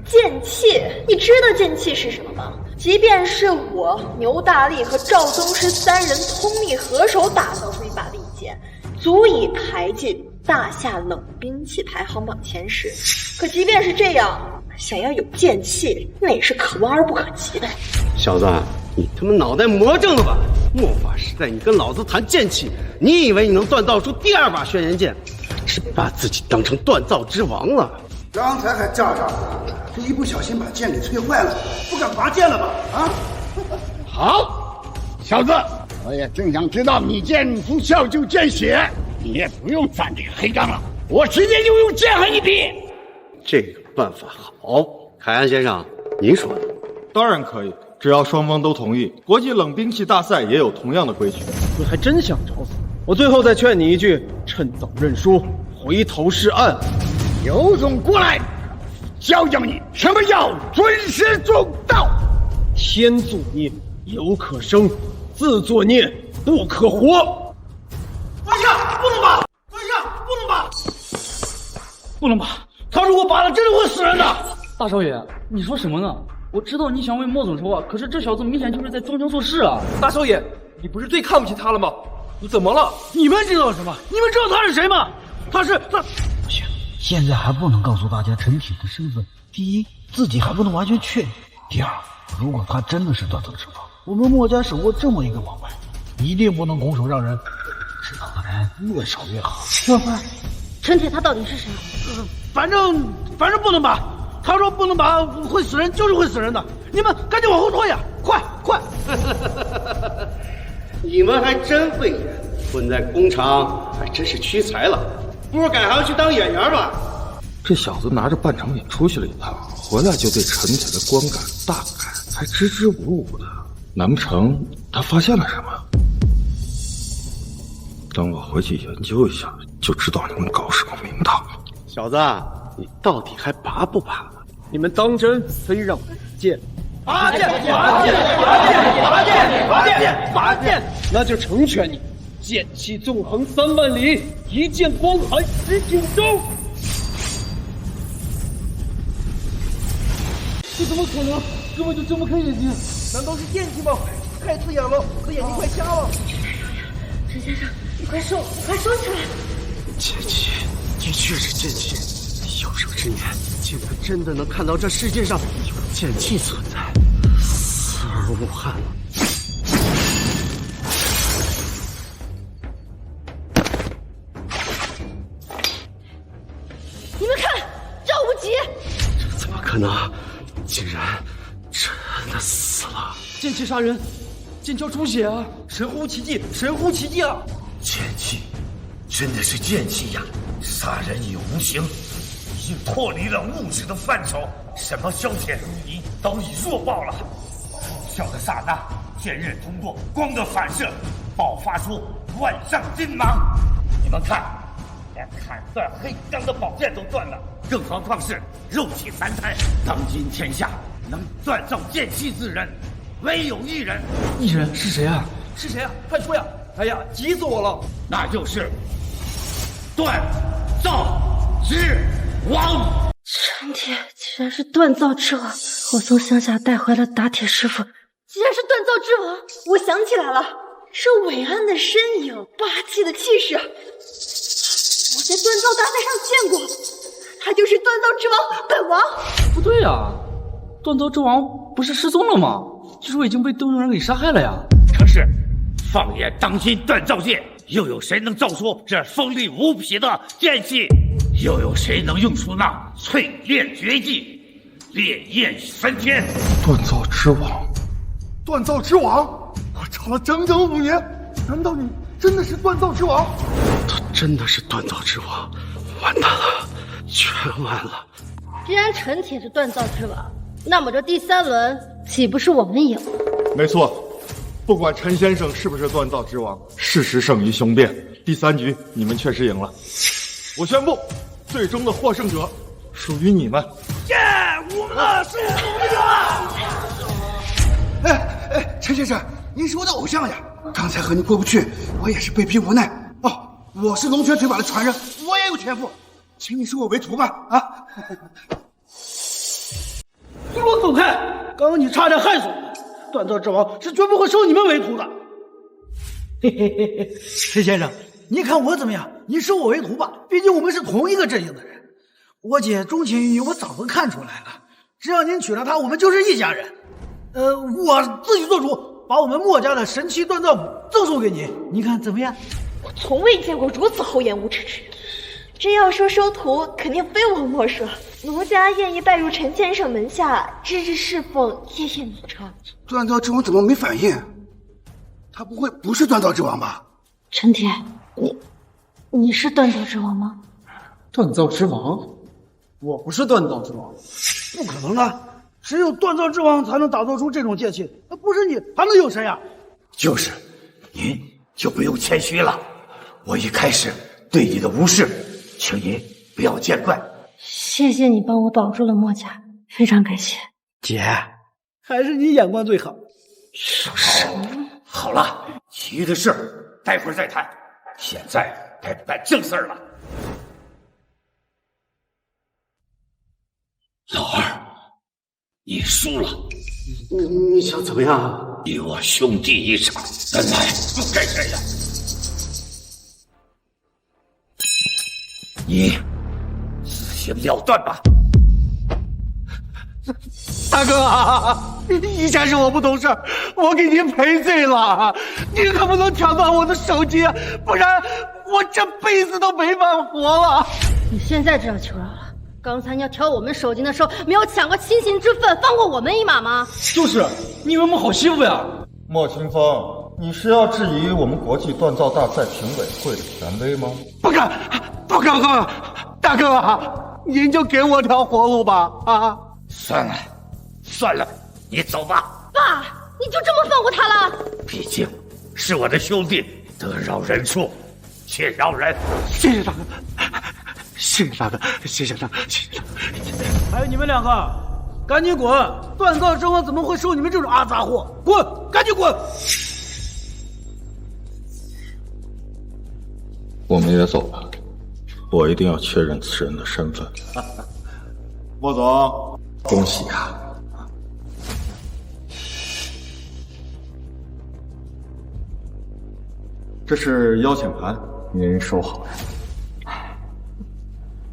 剑气，你知道剑气是什么吗？即便是我牛大力和赵宗师3人通力合手打造出一把利剑，足以排进大夏冷兵器排行榜前10。可即便是这样，想要有剑气，那也是可望而不可及的。小子，你他妈脑袋魔怔了吧？末法时代，你跟老子谈剑气，你以为你能锻造出第2把轩辕剑？是把自己当成锻造之王了。刚才还咋咋的，这一不小心把剑给吹坏了，不敢拔剑了吧？啊！好，小子，我也正想知道你剑不鞘就见血，你也不用攒这个黑钢了，我直接就用剑和你比。这个办法好，凯安先生，您说的。当然可以，只要双方都同意。国际冷兵器大赛也有同样的规矩。你还真想找死！我最后再劝你一句：趁早认输，回头是岸。有种过来，教教你什么叫尊师重道。天作孽，犹可生；自作孽，不可活。蹲下，不能拔！蹲下，不能拔！不能拔！他如果拔了，真的会死人的。大少爷，你说什么呢？我知道你想为莫总说话，可是这小子明显就是在装腔作势啊！大少爷，你不是最看不起他了吗？你怎么了？你们知道什么？你们知道他是谁吗？他。不行，现在还不能告诉大家陈铁的身份。第一，自己还不能完全确定；第二，如果他真的是锻造之王，我们墨家手握这么一个王牌，一定不能拱手让人。知道的人越少越好。老婆，陈铁他到底是谁？反正不能拔。他说不能拔，会死人，就是会死人的。你们赶紧往后退呀！快！你们还真会演，混在工厂还真是屈才了，不如改行去当演员吧。这小子拿着半成品出去了一趟，回来就对陈铁的观感大改，还支支吾吾的。难不成他发现了什么？等我回去研究一下，就知道你们搞什么名堂了。小子，你到底还拔不拔？你们当真非让我见？拔剑！拔剑！拔剑！拔剑！拔剑！拔剑！那就成全你，剑气纵横3万里，一剑光寒10九州。这怎么可能？根本就睁不开眼睛，难道是剑气吗？太刺眼了，我的眼睛快瞎了。陈先生，你快收起来！剑气，的确是剑气。有生之年，竟然真的能看到这世界上有剑气存在，死而无憾了。你们看，赵无极，这怎么可能？竟然真的死了！剑气杀人，剑鞘出血啊！神乎其技，神乎其技啊！剑气，真的是剑气呀！杀人也无形，已经脱离了物质的范畴。什么萧铁如泥都已弱爆了。笑的刹那，剑刃通过光的反射，爆发出万丈金芒。你们看，连砍断黑钢的宝剑都断了，更何况是肉体残骸。当今天下能锻造剑气之人，唯有一人。一人是谁啊？是谁啊？快说呀！哎呀，急死我了！那就是锻造之王。陈铁竟然是锻造之王！我从乡下带回了打铁师傅，既然是锻造之王，我想起来了，是伟岸的身影，霸气的气势。我在锻造大赛上见过，他就是锻造之王本王。不对呀，锻造之王不是失踪了吗？据说已经被动用人给杀害了呀。可是，放眼当今锻造界，又有谁能造出这锋利无匹的剑气？又有谁能用出那淬炼绝技，烈焰升天？锻造之王，锻造之王，我找了整整5年，难道你真的是锻造之王？他真的是锻造之王，完蛋了，全完了。既然陈铁是锻造之王，那么这第3轮岂不是我们赢？没错，不管陈先生是不是锻造之王，事实胜于雄辩。第3局你们确实赢了，我宣布，最终的获胜者属于你们。耶，我们的是我们赢了！哎，陈先生，您是我的偶像呀！刚才和你过不去，我也是被逼无奈。哦，我是龙泉腿法的传人，我也有天赋，请你收我为徒吧！啊！给我走开！刚刚你差点害死我！锻造之王是绝不会收你们为徒的。嘿嘿嘿嘿，陈先生，你看我怎么样？你收我为徒吧，毕竟我们是同一个阵营的人。我姐钟情于你，我早就看出来了。只要您娶了她，我们就是一家人。我自己做主，把我们墨家的神奇锻造斧赠送给您，你看怎么样？我从未见过如此厚颜无耻之人。真要说收徒，肯定非我莫属。奴家愿意拜入陈先生门下，支持侍奉，夜夜努成。锻造之王怎么没反应？他不会不是锻造之王吧？陈铁，你是锻造之王吗？锻造之王？我不是锻造之王，不可能啊！只有锻造之王才能打造出这种剑气，那不是你还能有谁呀？就是，您就不用谦虚了。我一开始对你的无视，请您不要见怪。谢谢你帮我保住了墨家，非常感谢。姐，还是你眼光最好。好了，其余的事待会儿再谈，现在该办正事了。老二，你输了。你想怎么样？与我兄弟一场，本来不该这样。你自行了断吧。大哥，以前是我不懂事，我给您赔罪了，您可不能挑断我的手机，不然我这辈子都没法活了。你现在知道求饶了？刚才你要挑我们手机的时候，没有抢个亲情之分，放过我们一马吗？就是，你以为我们好欺负呀？莫清风，你是要质疑我们国际锻造大赛评委会的权威吗？不敢，大哥啊，您就给我条活路吧啊！算了，你走吧。爸，你就这么放过他了？毕竟是我的兄弟，得饶人处且饶人。谢谢大哥，谢谢大哥。还有你们两个，赶紧滚！锻造之王怎么会收你们这种阿杂货？滚，赶紧滚！我们也走了，我一定要确认此人的身份。莫总，恭喜啊！这是邀请函，您收好了。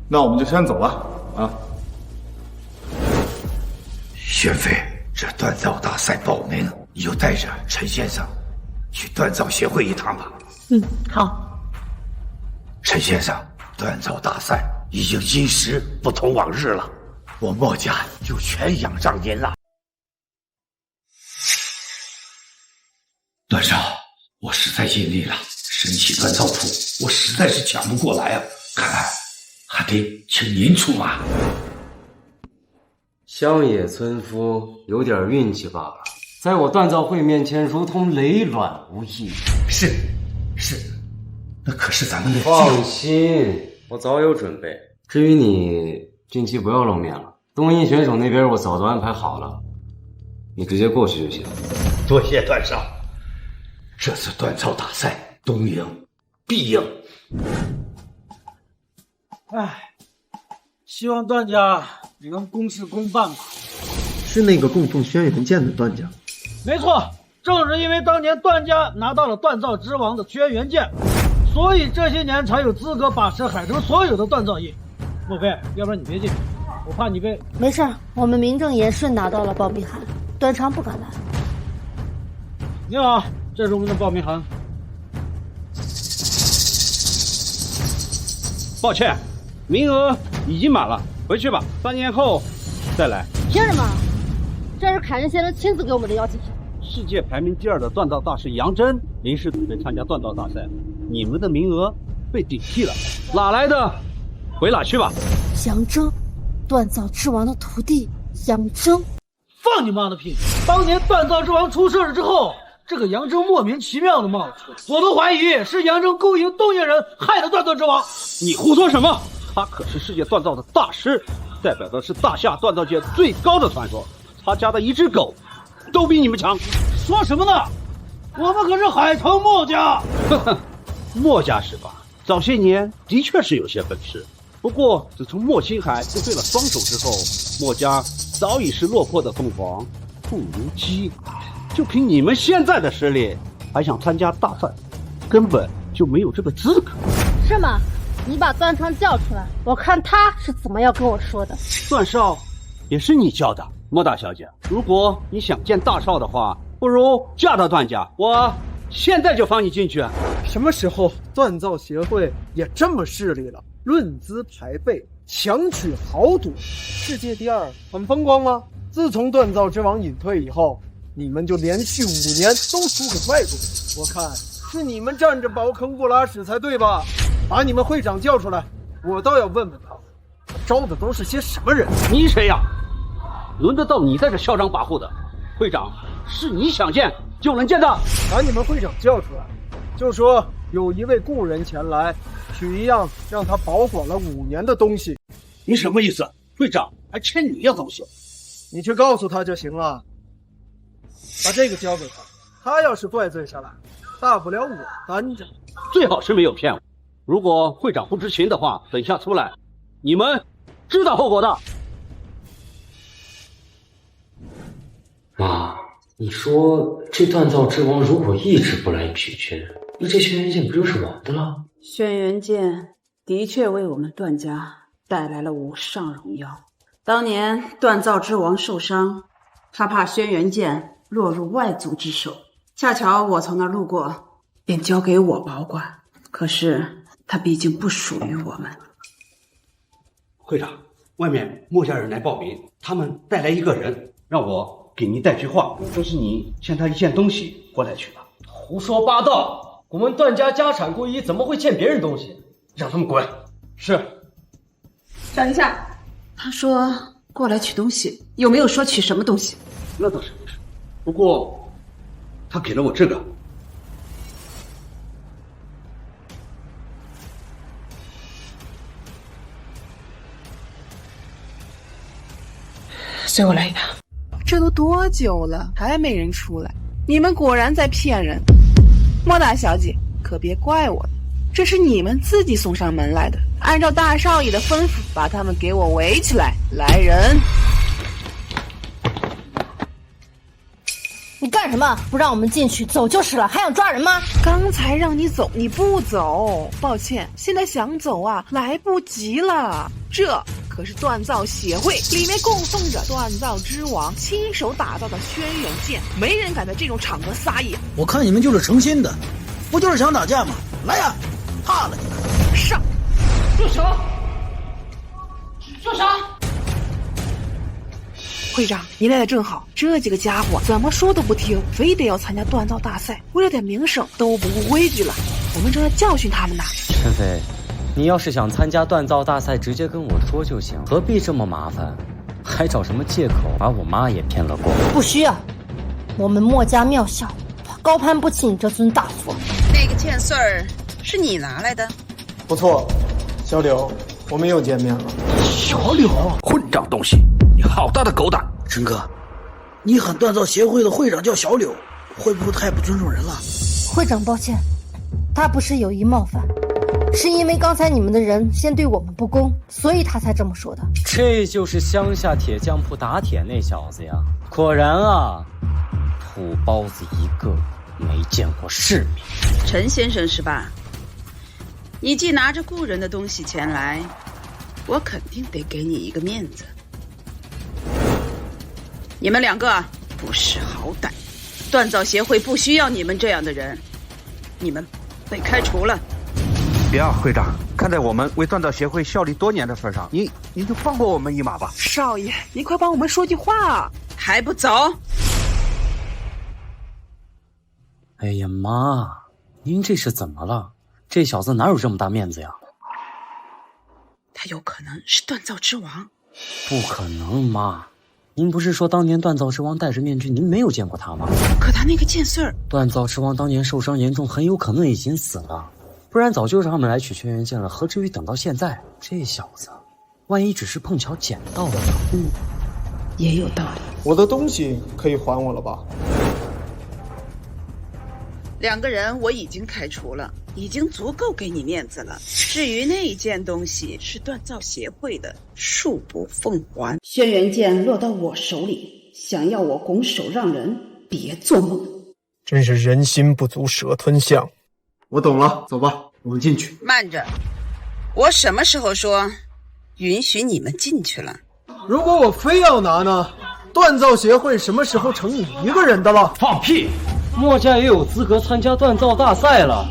那我们就先走了啊。宣飞，这锻造大赛报名，你就带着陈先生去锻造协会一趟吧。好。陈先生，锻造大赛已经今时不同往日了，我墨家就全仰仗您了。段少，我实在尽力了，神奇锻造铺我实在是抢不过来啊，看来还得请您出马。乡野村夫有点运气罢了，在我锻造会面前如同雷卵无益。是，那可是咱们的放心，我早有准备。至于你，近期不要露面了，东印选手那边我早都安排好了，你直接过去就行。多谢段少，这次锻造大赛东赢必赢。希望段家你能公事公办吧。是那个供奉轩辕剑的段家。没错，正是因为当年段家拿到了锻造之王的轩辕剑，所以这些年才有资格把持海城所有的锻造业。莫非，要不然你别进去，我怕你被……没事，我们民政也是拿到了报名函，段昌不敢来。你好，这是我们的报名函。抱歉，名额已经满了，回去吧，3年后再来。凭什么？这是凯恩先生亲自给我们的邀请函。世界排名第2的锻造大师杨真临时准备参加锻造大赛，你们的名额被顶替了，哪来的回哪去吧。杨真，锻造之王的徒弟杨真。放你妈的屁！当年锻造之王出事了之后，这个杨真莫名其妙的冒出，我都怀疑是杨真勾引东野人害的锻造之王。你胡说什么？他可是世界锻造的大师，代表的是大夏锻造界最高的传说。他家的一只狗都比你们强。说什么呢？我们可是海城墨家。墨家是吧？早些年的确是有些本事，不过自从莫青海被废了双手之后，墨家早已是落魄的凤凰不如鸡。就凭你们现在的实力，还想参加大赛，根本就没有这个资格。是吗？你把段昌叫出来，我看他是怎么要跟我说的。段少也是你叫的，莫大小姐。如果你想见大少的话，不如嫁到段家，我现在就放你进去。什么时候锻造协会也这么势利了？论资排辈，强取豪赌，世界第2很风光吗？自从锻造之王隐退以后，你们就连续5年都输给外国人，我看是你们占着茅坑不拉屎才对吧？把你们会长叫出来，我倒要问问他，招的都是些什么人？你谁呀？轮得到你在这嚣张跋扈的？会长是你想见就能见的。把你们会长叫出来，就说有一位故人前来，取一样让他保管了5年的东西。你什么意思？会长还欠你一样东西？你去告诉他就行了。把这个交给他，他要是怪罪下来，大不了我担着。最好是没有骗我。如果会长不知情的话，等下出来，你们知道后果的。妈，你说这锻造之王如果一直不来取经，那这轩辕剑不就是我的了？轩辕剑的确为我们段家带来了无上荣耀。当年锻造之王受伤，他怕轩辕剑落入外族之手，恰巧我从那儿路过，便交给我保管。可是他毕竟不属于我们。会长，外面墨家人来报名，他们带来一个人，让我给您带句话，说是你欠他一件东西过来取了。胡说八道！我们段家家产过亿，怎么会欠别人东西？让他们滚！是。等一下，他说过来取东西，有没有说取什么东西？那倒是不是，不过他给了我这个。随我来一趟。这都多久了，还没人出来？你们果然在骗人。莫大小姐，可别怪我，这是你们自己送上门来的。按照大少爷的吩咐，把他们给我围起来。来人！你干什么？不让我们进去，走就是了，还想抓人吗？刚才让你走，你不走，抱歉，现在想走啊，来不及了。这可是锻造协会，里面供奉着锻造之王亲手打造的轩辕剑，没人敢在这种场合撒野。我看你们就是诚心的，不就是想打架吗？来呀，怕了你们！上！住手！住手！会长，你来的正好，这几个家伙怎么说都不听，非得要参加锻造大赛，为了点名声都不顾规矩了。我们正在教训他们呢。陈飞，你要是想参加锻造大赛，直接跟我说就行，何必这么麻烦？还找什么借口把我妈也骗了过来？不需要，我们墨家庙小，高攀不起你这尊大佛。那个剑穗儿是你拿来的？不错，小柳，我们又见面了。小柳，混账东西！你好大的狗胆！陈哥，你喊锻造协会的会长叫小柳，会不会太不尊重人了？会长，抱歉，他不是有意冒犯，是因为刚才你们的人先对我们不公，所以他才这么说的。这就是乡下铁匠铺打铁那小子呀！果然啊，土包子一个，没见过世面。陈先生是吧？你既拿着故人的东西前来，我肯定得给你一个面子。你们两个不识好歹，锻造协会不需要你们这样的人，你们被开除了。别啊，会长，看在我们为锻造协会效力多年的份上，您就放过我们一马吧。少爷，您快帮我们说句话，还不走？哎呀妈，您这是怎么了？这小子哪有这么大面子呀？他有可能是锻造之王。不可能，妈，您不是说当年锻造之王戴着面具，您没有见过他吗？可他那个剑穗儿，锻造之王当年受伤严重，很有可能已经死了，不然早就让他们来取轩辕剑了，何至于等到现在？这小子，万一只是碰巧捡到了呢？也有道理。我的东西可以还我了吧？两个人我已经开除了，已经足够给你面子了。至于那一件东西是锻造协会的，恕不奉还。轩辕剑落到我手里，想要我拱手让人，别做梦。真是人心不足蛇吞象。我懂了，走吧，我们进去。慢着，我什么时候说允许你们进去了？如果我非要拿呢？锻造协会什么时候成你一个人的了？放屁！墨家也有资格参加锻造大赛了。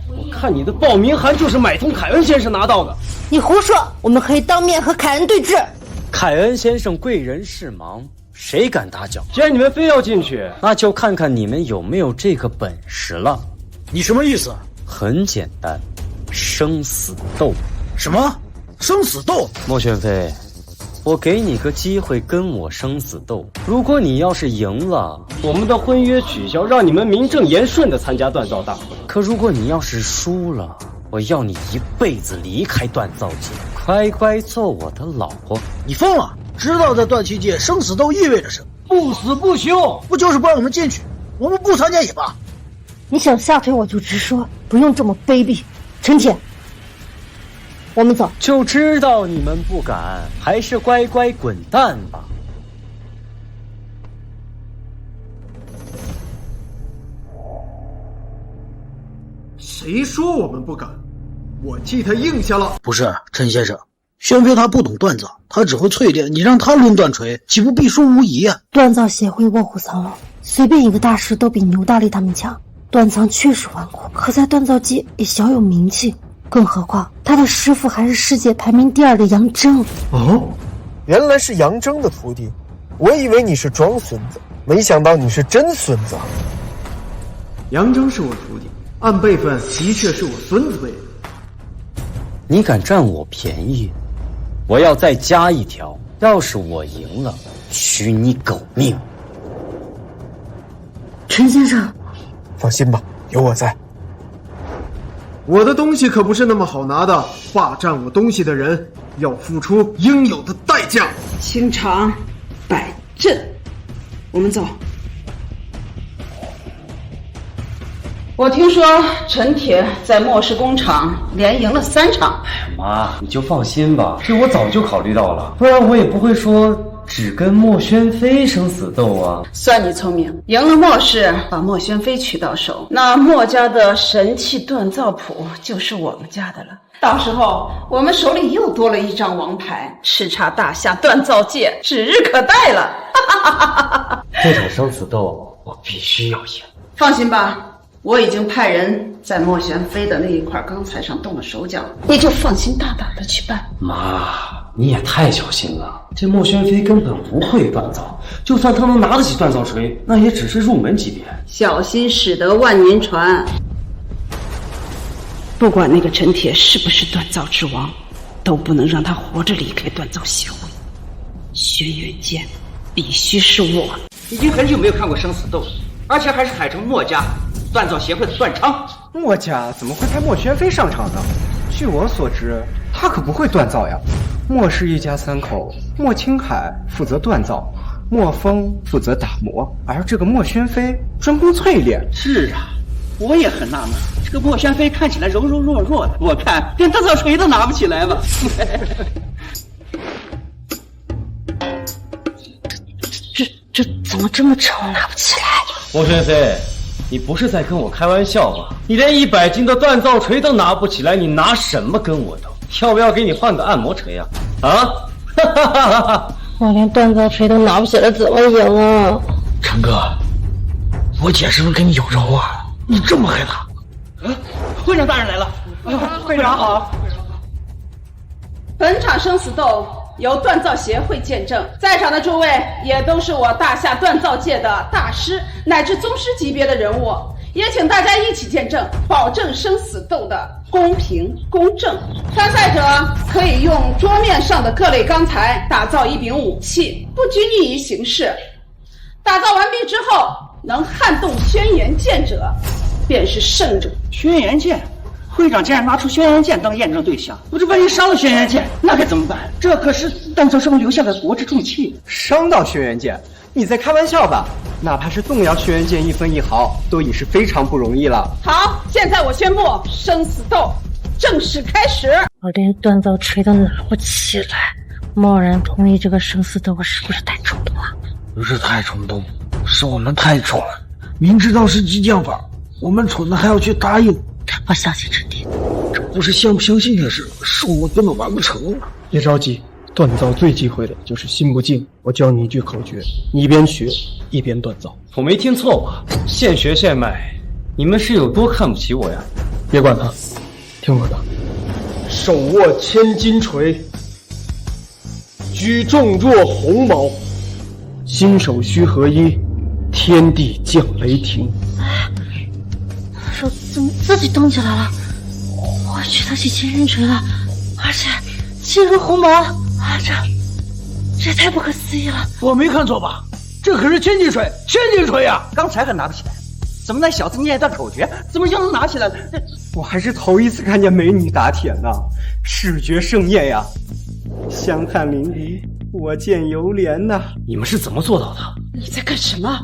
我看你的报名函就是买通凯恩先生拿到的。你胡说！我们可以当面和凯恩对峙。凯恩先生贵人事忙，谁敢打搅？既然你们非要进去，那就看看你们有没有这个本事了。你什么意思？很简单，生死斗。什么？生死斗？莫旋飞，我给你个机会跟我生死斗。如果你要是赢了，我们的婚约取消，让你们名正言顺地参加锻造大会。可如果你要是输了，我要你一辈子离开锻造界，乖乖做我的老婆。你疯了？知道在锻器界生死斗意味着什么？不死不休，不就是不让我们进去？我们不参加也罢。你想下腿我就直说，不用这么卑鄙。陈姐，我们走。就知道你们不敢，还是乖乖滚蛋吧。谁说我们不敢？我替他应下了。不是，陈先生，轩飞他不懂锻造，他只会淬炼，你让他抡断锤，岂不必输无疑啊？锻造协会卧虎藏龙，随便一个大师都比牛大力他们强。段藏确实顽固，可在锻造界也小有名气，更何况他的师傅还是世界排名第2的杨铮。哦，原来是杨铮的徒弟，我以为你是装孙子，没想到你是真孙子。杨征是我徒弟，按辈分的确是我孙子辈。你敢占我便宜，我要再加一条，要是我赢了，取你狗命。陈先生，放心吧，有我在。我的东西可不是那么好拿的，霸占我东西的人要付出应有的代价。清场，摆阵，我们走。我听说陈铁在莫氏工厂连赢了3场。妈，你就放心吧，这我早就考虑到了，不然我也不会说只跟莫宣飞生死斗啊。算你聪明，赢了莫氏，把莫宣飞取到手，那莫家的神器锻造谱就是我们家的了。到时候我们手里又多了一张王牌，叱咤大夏锻造界指日可待了。这场生死斗我必须要赢。放心吧，我已经派人在莫玄飞的那一块钢材上动了手脚，你就放心大胆的去办。妈，你也太小心了，这莫宣飞根本不会锻造，就算他能拿得起锻造锤，那也只是入门级别。小心驶得万年船。不管那个陈铁是不是锻造之王，都不能让他活着离开锻造协会。轩辕剑必须是我。已经很久没有看过生死斗了，而且还是海城墨家锻造协会的段昌。墨家怎么会派莫宣飞上场呢？据我所知，他可不会锻造呀。莫氏一家3口，莫青海负责锻造，莫风负责打磨，而这个莫宣飞专攻淬炼。是啊，我也很纳闷，这个莫宣飞看起来柔柔弱弱的，我看连锻造锤都拿不起来吧。这怎么这么沉，拿不起来？莫宣飞，你不是在跟我开玩笑吧？你连100斤的锻造锤都拿不起来，你拿什么跟我斗？要不要给你换个按摩锤啊？啊！我连锻造锤都拿不起来，怎么赢啊？陈哥，我姐是不是跟你有仇啊？你这么害怕？会长大人来了，会长好。本场生死斗由锻造协会见证，在场的诸位也都是我大夏锻造界的大师乃至宗师级别的人物，也请大家一起见证，保证生死斗的公平公正。参赛者可以用桌面上的各类钢材打造一柄武器，不拘泥于形式。打造完毕之后，能撼动轩辕剑者便是胜者。轩辕剑，会长竟然拿出轩辕剑当验证对象，我这万一伤了轩辕剑，那该怎么办？这可是锻造师傅留下的国之重器。伤到轩辕剑？你在开玩笑吧？哪怕是动摇轩辕剑1分1毫，都已是非常不容易了。好，现在我宣布生死斗正式开始。我连锻造锤都拿不起来，贸然同意这个生死斗，我是不是太冲动了？不是太冲动，是我们太蠢。明知道是激将法，我们蠢的还要去答应。我相信陈铁，这不是相不相信的事，是我们根本完不成。别着急，锻造最忌讳的就是心不静。我教你一句口诀，你一边学一边锻造。我没听错吧？现学现卖，你们是有多看不起我呀？别管他，听我的，手握千斤锤，举重若鸿毛，心手须合一，天地降雷霆。手怎么自己动起来了？我举得起千斤锤了，而且心如鸿毛啊！这太不可思议了！我没看错吧？这可是千斤锤，千斤锤呀！刚才可拿不起来，怎么那小子念一段口诀，怎么就能拿起来了？我还是头一次看见美女打铁呢，视觉盛宴呀！香汗淋漓，我见犹怜呐！你们是怎么做到的？你在干什么？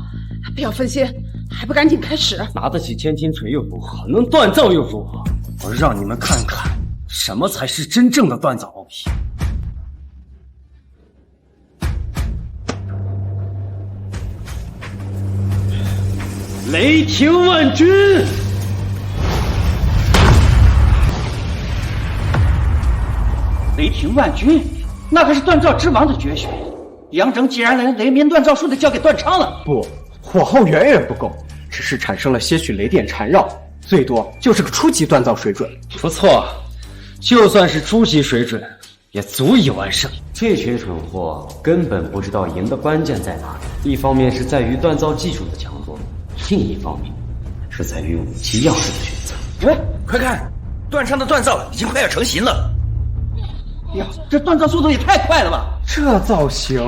不要分心，还不赶紧开始！拿得起千斤锤又如何？能锻造又如何？我让你们看看，什么才是真正的锻造奥义。雷霆万钧！雷霆万钧，那可是锻造之王的绝学。杨征既然连雷鸣锻造术都交给段昌了，不，火候远远不够，只是产生了些许雷电缠绕，最多就是个初级锻造水准。不错，就算是初级水准，也足以完胜。这群蠢货根本不知道赢的关键在哪里。一方面是在于锻造技术的强弱，另一方面是在于武器样式的选择。哎，快看，段昌的锻造已经快要成型了。呀，这锻造速度也太快了吧！这造型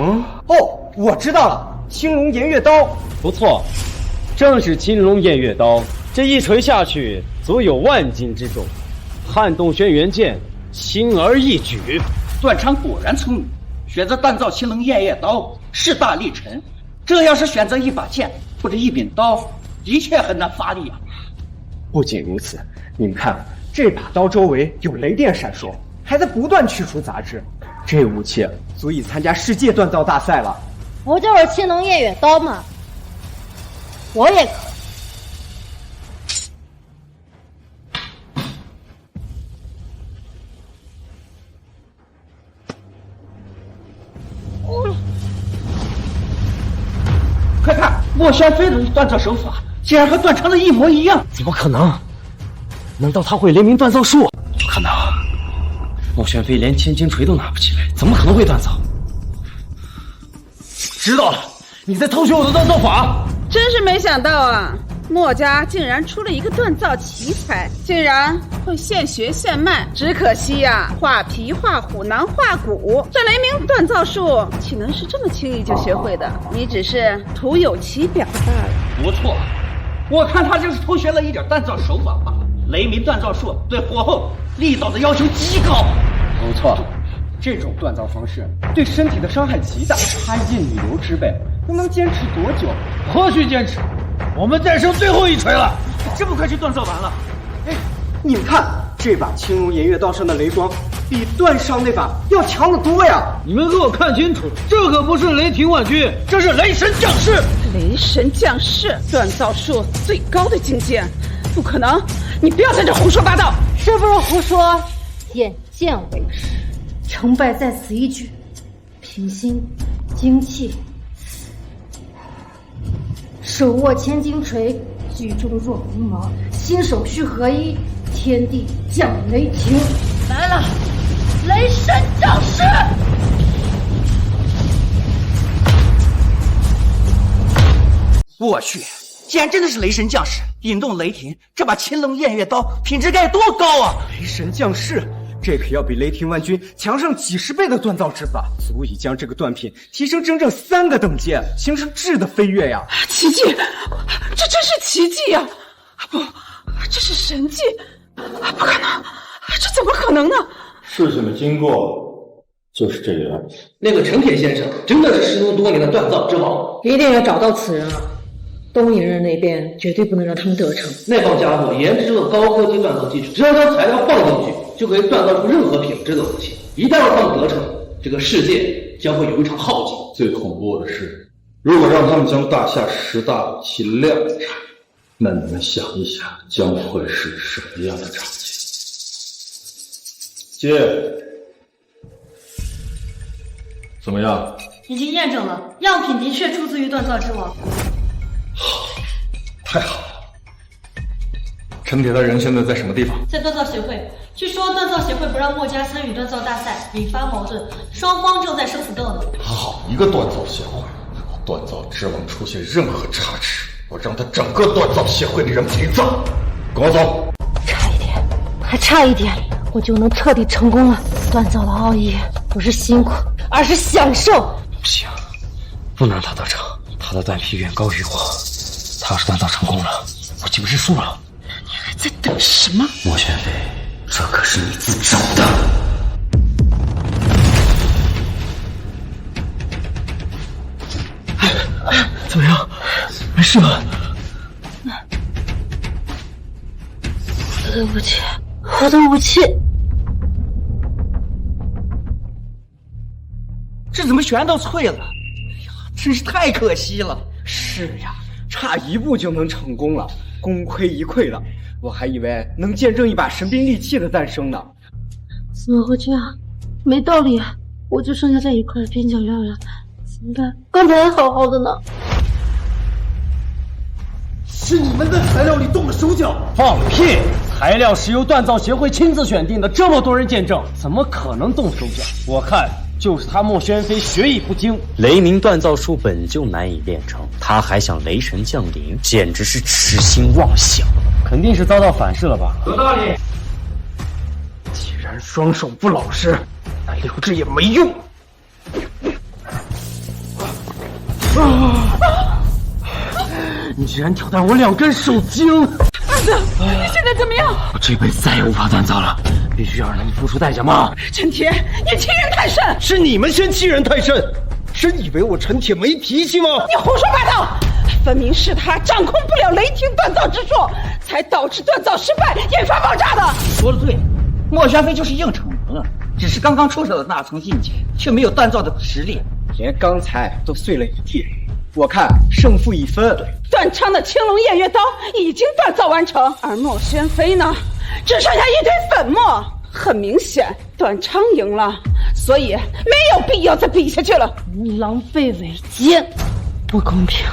哦，我知道了，青龙偃月刀。不错，正是青龙偃月刀，这一锤下去足有万斤之重，撼动轩辕剑，轻而易举。段昌果然聪明，选择锻造青龙偃月刀，势大力沉。这要是选择一把剑或者一柄刀，的确很难发力啊。不仅如此，你们看，这把刀周围有雷电闪烁，还在不断驱除杂质，这武器足以参加世界锻造大赛了。不就是青龙偃月刀吗？我也可以。快看，莫轩飞的锻造手法竟然和段昌的一模一样！怎么可能？难道他会雷鸣锻造术？不可能！莫轩飞连千斤锤都拿不起来，怎么可能会锻造？知道了，你在偷学我的锻造法！真是没想到啊，墨家竟然出了一个锻造奇才，竟然会现学现卖。只可惜呀，画皮、画虎囊、画骨，这雷鸣锻造术岂能是这么轻易就学会的？你只是徒有其表罢了。不错，我看他就是偷学了一点锻造手法罢了。雷鸣锻造术对火候、力道的要求极高。不错，这种锻造方式对身体的伤害极大，他印女流之辈，能坚持多久？何须坚持？我们再剩最后一锤了，这么快就锻造完了？哎，你们看，这把青龙偃月刀上的雷光，比段上那把要强得多呀！你们给我看清楚，这可不是雷霆万钧，这是雷神降世！雷神降世，锻造术最高的境界，不可能！你不要在这胡说八道！是不是胡说？眼见为实，成败在此一举，平心精气。手握千斤锤，举重若鸿毛，心手须合一，天地降雷霆来了！雷神降世！我去，竟然真的是雷神降世，引动雷霆！这把青龙偃月刀品质该多高啊！雷神降世，这可要比雷霆万钧强上几十倍的锻造之法，足以将这个锻品提升整整3个等阶，形成质的飞跃呀！奇迹，这真是奇迹呀！不，这是神迹！不可能，这怎么可能呢？事情的经过就是这样。那个陈铁先生真的是师徒多年的锻造之王，一定要找到此人啊！东瀛人那边绝对不能让他们得逞。那帮家伙研制了高科技锻造技术，只要将材料放进去，就可以锻造出任何品质的武器。一旦让他们得逞，这个世界将会有一场浩劫。最恐怖的是，如果让他们将大夏10大武器量产，那你们想一想，将会是什么样的场景？接，怎么样？已经验证了，样品的确出自于锻造之王。太好了！陈铁的人现在在什么地方？在锻造协会。据说锻造协会不让墨家参与锻造大赛，引发矛盾，双方正在生死斗呢。好一个锻造协会！锻造之王出现任何差池，我让他整个锻造协会的人陪葬！跟我走！差一点，还差一点，我就能彻底成功了。锻造的奥义不是辛苦，而是享受。不行，不能让他得逞，他的锻皮远高于我。他要是锻造成功了，我岂不是输了？你还在等什么？莫玄飞，这可是你自找的。怎么样？没事吧？我的武器，我的武器，这怎么全都脆了？哎呀，真是太可惜了。是呀，差一步就能成功了，功亏一篑了。我还以为能见证一把神兵利器的诞生呢。怎么会这样？没道理啊！我就剩下这一块边角料了，怎么办？刚才还好好的呢。是你们在材料里动了手脚！放屁！材料是由锻造协会亲自选定的，这么多人见证，怎么可能动手脚？我看就是他莫宣飞学艺不精。雷鸣锻造术本就难以炼成，他还想雷神降临，简直是痴心妄想。肯定是遭到反噬了吧？有道理。既然双手不老实，那留着也没用。你居然挑断我2根手筋！儿子，现在怎么样？我这辈子再也无法锻造了，必须要让他们付出代价吗？陈铁，你欺人太甚！是你们先欺人太甚，真以为我陈铁没脾气吗？你胡说八道！分明是他掌控不了雷霆锻造之术，才导致锻造失败，引发爆炸的。说的对，莫宣飞就是硬逞能，只是刚刚出手的那层境界，却没有锻造的实力，连钢材都碎了一地。我看胜负已分。段昌的青龙偃月刀已经锻造完成，而莫宣飞呢，只剩下一堆粉末。很明显，段昌赢了，所以没有必要再比下去了。狼狈为奸，不公平，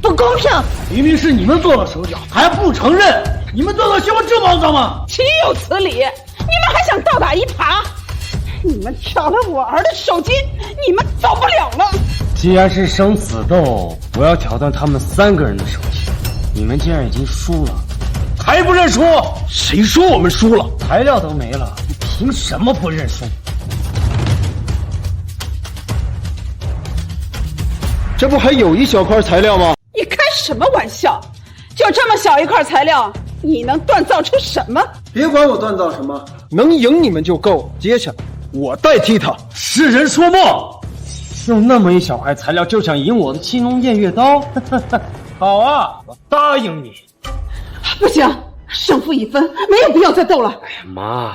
不公平！明明是你们做了手脚，还不承认？你们锻造希望这么肮脏吗？岂有此理！你们还想倒打一耙？你们挑了我儿的手筋，你们走不了了。既然是生死斗，我要挑断他们3个人的手筋。你们既然已经输了，还不认输？谁说我们输了？材料都没了，你凭什么不认输？这不还有一小块材料吗？你开什么玩笑？就这么小一块材料，你能锻造出什么？别管我锻造什么，能赢你们就够。接下来我代替他。痴人说梦，用那么一小块材料就想赢我的青龙偃月刀？好啊，我答应你。不行，胜负已分，没有必要再斗了。哎呀妈，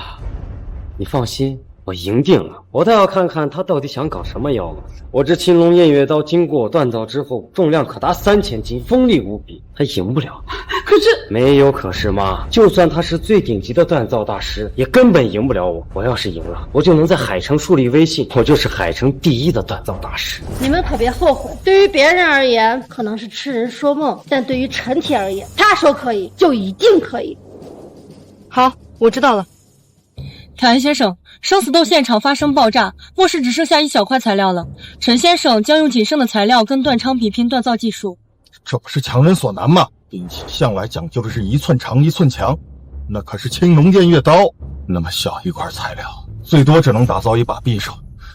你放心，我赢定了。我倒要看看他到底想搞什么幺蛾子。我这青龙偃月刀经过锻造之后，重量可达3000斤，锋利无比，他赢不了。可是没有可是吗？就算他是最顶级的锻造大师，也根本赢不了我。我要是赢了，我就能在海城树立威信，我就是海城第1的锻造大师。你们可别后悔。对于别人而言，可能是痴人说梦，但对于陈铁而言，他说可以，就一定可以。好，我知道了。凯恩先生，生死斗现场发生爆炸，末世只剩下一小块材料了。陈先生将用仅剩的材料跟段昌比拼锻造技术。这不是强人所难吗？兵器向来讲究的是1寸长1寸强，那可是青龙偃月刀，那么小一块材料，最多只能打造一把匕首，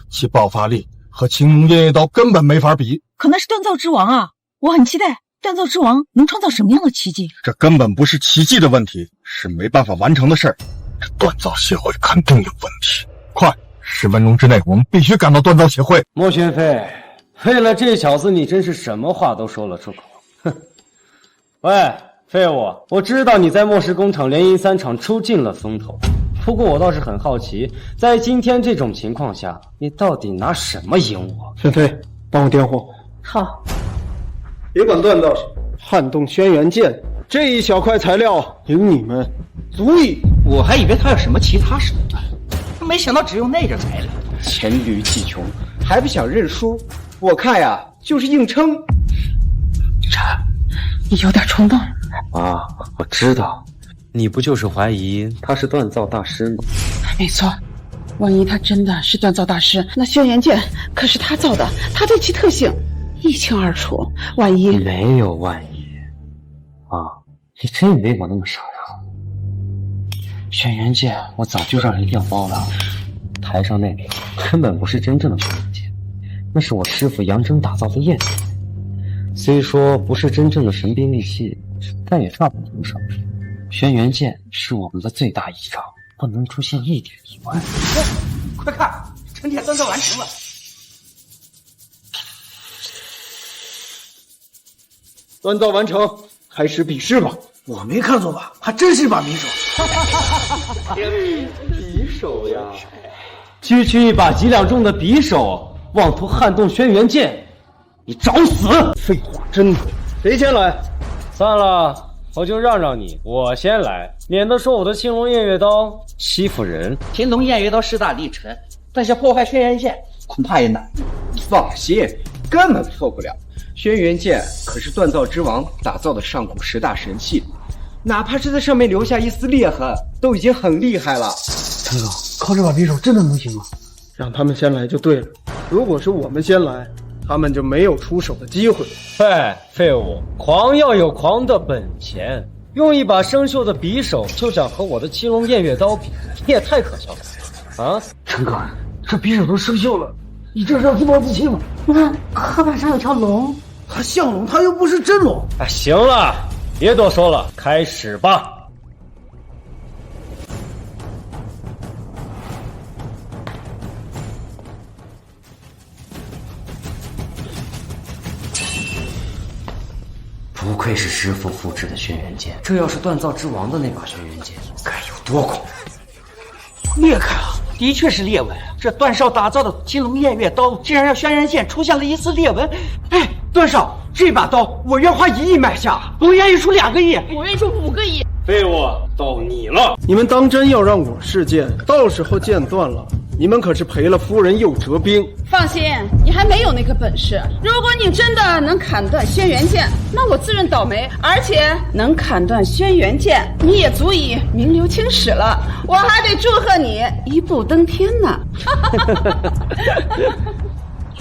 其爆发力和青龙偃月刀根本没法比。可那是锻造之王啊，我很期待锻造之王能创造什么样的奇迹。这根本不是奇迹的问题，是没办法完成的事儿。这锻造协会肯定有问题，快，10分钟之内我们必须赶到锻造协会。莫宣飞，为了这小子，你真是什么话都说了出口。哼！喂，废物，我知道你在末世工厂连赢3场，出尽了风头。不过我倒是很好奇，在今天这种情况下，你到底拿什么赢我？宣飞，帮我点火。好。别管锻造什么，撼动轩辕剑这一小块材料赢你们足矣。我还以为他有什么其他手段，没想到只用那个材料。黔驴技穷，还不想认输？我看呀，就是硬撑。你有点冲动。啊，我知道，你不就是怀疑他是锻造大师吗？没错，万一他真的是锻造大师，那轩辕剑可是他造的，他对其特性一清二楚。万一没有万一啊！你真以为我那么傻呀？轩辕剑我早就让人调包了，台上那个根本不是真正的轩辕剑，那是我师傅杨征打造的燕子。虽说不是真正的神兵利器，但也差不多少。轩辕剑是我们的最大依仗，不能出现一点意外。快看，陈铁锻造完成了。锻造完成，开始比试吧。我没看错吧？还真是把匕首。匕首呀！区区一把几两重的匕首，妄图撼动轩辕剑，你找死！废话真多。谁先来？算了，我就让让你，我先来，免得说我的青龙偃月刀欺负人。青龙偃月刀势大力沉，但想破坏轩辕剑恐怕也难。放心，根本破不了。轩辕剑可是锻造之王打造的上古10大神器，哪怕是在上面留下一丝裂痕，都已经很厉害了。陈总，靠这把匕首真的能行吗？让他们先来就对了。如果是我们先来，他们就没有出手的机会。喂，废物，狂要有狂的本钱，用一把生锈的匕首就想和我的青龙偃月刀比，你也太可笑了啊！陈哥，这匕首都生锈了，你这是要自暴自弃吗？你看刻板上有条龙，它像龙，它又不是真龙。哎，行了，别多说了，开始吧。不愧是师傅复制的轩辕剑，这要是锻造之王的那把轩辕剑，该有多恐怖！厉害啊，的确是裂纹。这段少打造的青龙偃月刀，竟然让轩辕剑出现了一丝裂纹。哎，段少，这把刀我愿花1亿买下，我愿意出2个亿，我愿意出5个亿。废物，到你了！你们当真要让我试剑？到时候剑断了，你们可是赔了夫人又折兵。放心，你还没有那个本事。如果你真的能砍断轩辕剑，那我自认倒霉。而且能砍断轩辕剑，你也足以名留青史了。我还得祝贺你一步登天呢。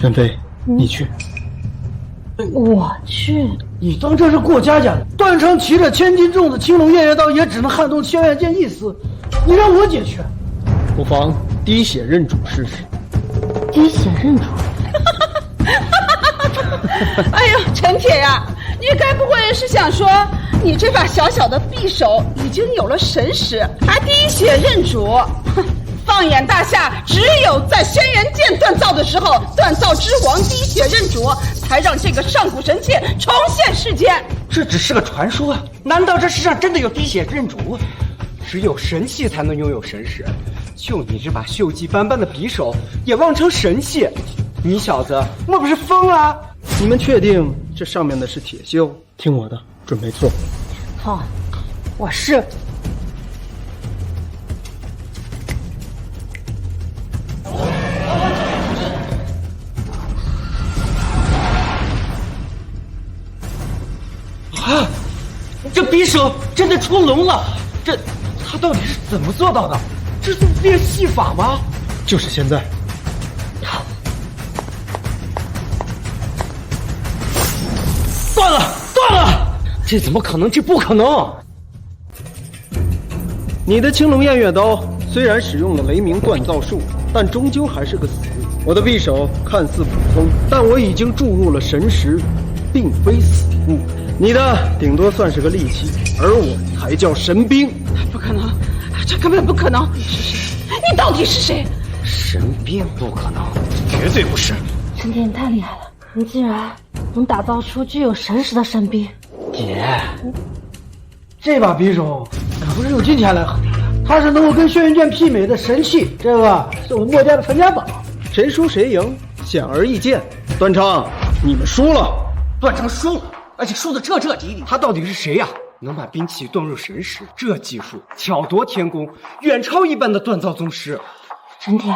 元妃，你去。我去。你当这是过家家的？段昌骑着1000斤重的青龙偃月刀，也只能撼动轩辕剑一丝。你让我解决？不妨滴血认主试试。滴血认主？哎呦，陈铁呀，你该不会是想说，你这把小小的匕首已经有了神识，还滴血认主？放眼大夏，只有在轩辕剑锻造的时候，锻造之王滴血认主，才让这个上古神器重现世间。这只是个传说啊！难道这世上真的有滴血认主？只有神器才能拥有神识。就你这把锈迹斑斑的匕首，也妄称神器？你小子莫不是疯了？你们确定这上面的是铁锈？听我的，准备做。好，我是。啊！这匕首真的出龙了！这他到底是怎么做到的？这是练戏法吗？就是现在。断了，断了！这怎么可能？这不可能！你的青龙偃月刀虽然使用了雷鸣锻造术，但终究还是个死物。我的匕首看似普通，但我已经注入了神识，并非死物。你的顶多算是个利器，而我才叫神兵。不可能，这根本不可能！是谁？你到底是谁？神兵不可能，绝对不是。陈铁，你太厉害了，你竟然能打造出具有神识的神兵。姐，这把匕首可不是用金钱来衡量的，它是能够跟轩辕剑媲美的神器，这个是我们墨家的传家宝。谁输谁赢，显而易见。段昌，你们输了。段昌输了，而且输得彻彻底底。他到底是谁呀？能把兵器锻入神识，这技术巧夺天工，远超一般的锻造宗师。陈铁，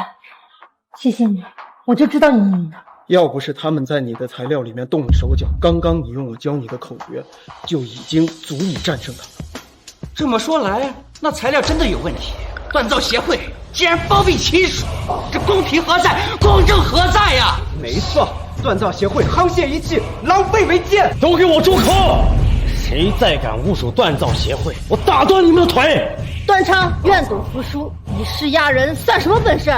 谢谢你，我就知道你能赢的。要不是他们在你的材料里面动了手脚，刚刚你用我教你的口诀，就已经足以战胜他们。这么说来，那材料真的有问题。锻造协会竟然包庇亲属，这公平何在？公正何在呀？没错，锻造协会沆瀣一气，狼狈为奸。都给我住口！谁再敢侮辱锻造协会，我打断你们的腿！段昌愿赌服输，以势压人，算什么本事？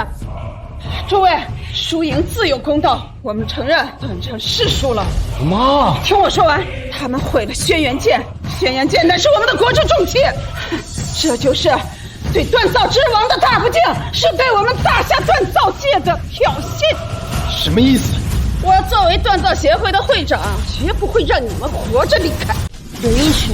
诸位，输赢自有公道，我们承认段昌是输了。妈，听我说完，他们毁了轩辕剑，轩辕剑乃是我们的国之重器，这就是对锻造之王的大不敬，是对我们大夏锻造界的挑衅。什么意思？我作为锻造协会的会长，绝不会让你们活着离开。刘一雪，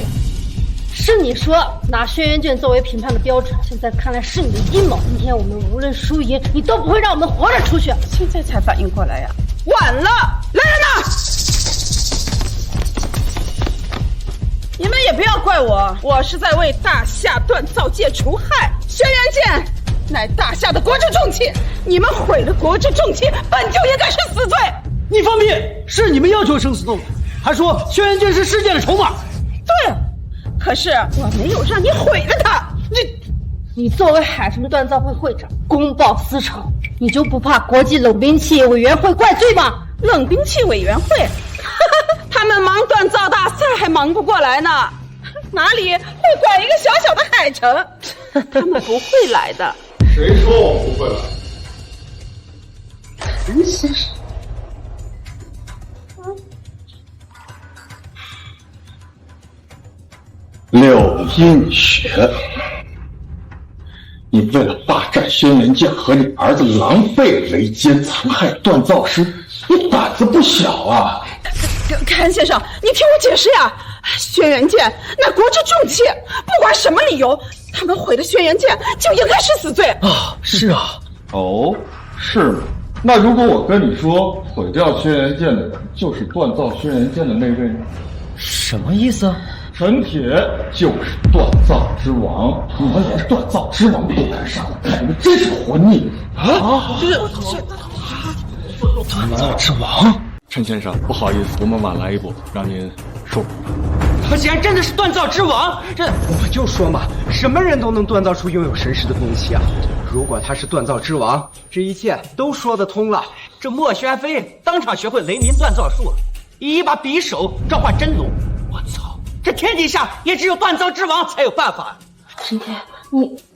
是你说拿轩辕剑作为评判的标准，现在看来是你的阴谋。今天我们无论输赢，你都不会让我们活着出去。现在才反应过来呀，晚了！来人呐！你们也不要怪我，我是在为大夏锻造界除害。轩辕剑乃大夏的国之重器，你们毁了国之重器，本就应该是死罪。你放屁！是你们要求生死斗，还说轩辕剑是世界的筹码。对，可是我没有让你毁了它。你作为海城的锻造会会长，公报私仇，你就不怕国际冷兵器委员会怪罪吗？冷兵器委员会，他们忙锻造大赛还忙不过来呢，哪里会管一个小小的海城？他们不会来的。谁说我不会来？陈先生，柳映雪，你为了霸占轩辕剑和你儿子狼狈为奸，残害锻造师，你胆子不小啊！凯恩先生，你听我解释呀！轩辕剑那国之重器，不管什么理由，他们毁了轩辕剑就应该是死罪啊！是啊。哦，是吗？那如果我跟你说，毁掉轩辕剑的人就是锻造轩辕剑的那位呢？什么意思？陈铁就是锻造之王，你们连锻造之王都敢杀了，看你们真是活腻啊！锻造之王，陈先生，不好意思，我们晚来一步，让您受苦了。他既然真的是锻造之王，这我就说嘛，什么人都能锻造出拥有神识的东西啊！如果他是锻造之王，这一切都说得通了。这莫宣飞当场学会雷鸣锻造术，以一把匕首召唤真龙。我操！这天底下也只有锻造之王才有办法。陈铁，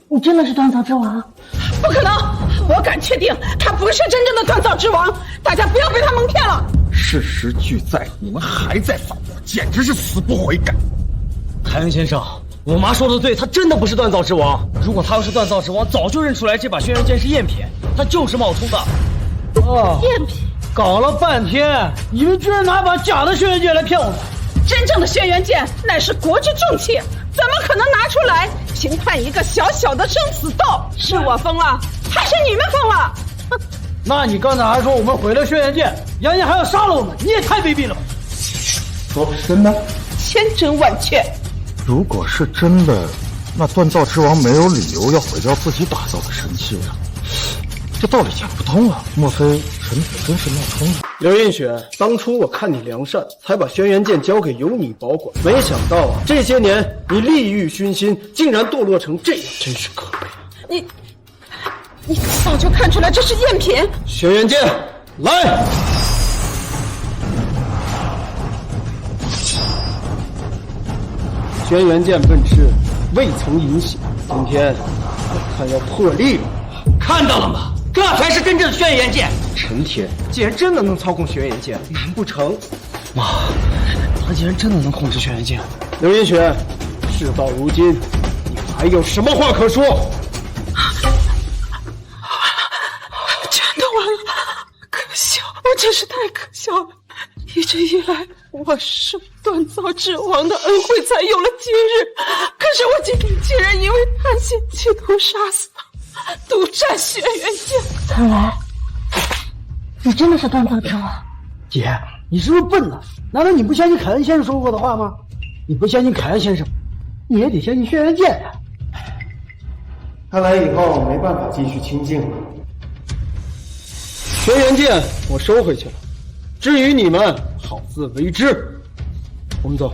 你真的是锻造之王？不可能！我敢确定，他不是真正的锻造之王。大家不要被他蒙骗了。事实俱在，你们还在反驳，简直是死不悔改。凯恩先生，我妈说的对，他真的不是锻造之王。如果他要是锻造之王，早就认出来这把轩辕剑是赝品，他就是冒充的。哦，赝品！搞了半天，你们居然拿把假的轩辕剑来骗我们！真正的轩辕剑乃是国之重器，怎么可能拿出来评判一个小小的生死斗？是我疯了，还是你们疯了？那你刚才还说我们毁了轩辕剑，杨戬还要杀了我们，你也太卑鄙了吧！说是真的？千真万确。如果是真的，那锻造之王没有理由要毁掉自己打造的神器啊，这道理讲不通啊！莫非陈铁真是冒充的？刘映雪，当初我看你良善，才把轩辕剑交给由你保管，没想到啊，这些年你利欲熏心，竟然堕落成这样，真是可悲。你早就看出来这是赝品。轩辕剑，来！轩辕剑本质未曾饮血，今天我看要破例了。看到了吗？这才是真正的轩辕剑。陈铁既然真的能操控轩辕剑，难不成妈，他竟然真的能控制轩辕剑？刘映雪，事到如今，你还有什么话可说？真的完了，可笑！我真是太可笑了。一直以来，我是锻造之王的恩惠才有了今日，可是我今天竟然因为贪心企图杀死他，独占轩辕剑。看来你真的是锻造之王。姐，你是不是笨了？难道你不相信凯恩先生说过的话吗？你不相信凯恩先生，你也得相信轩辕剑呀。看来以后没办法继续清静了。轩辕剑我收回去了，至于你们，好自为之。我们走。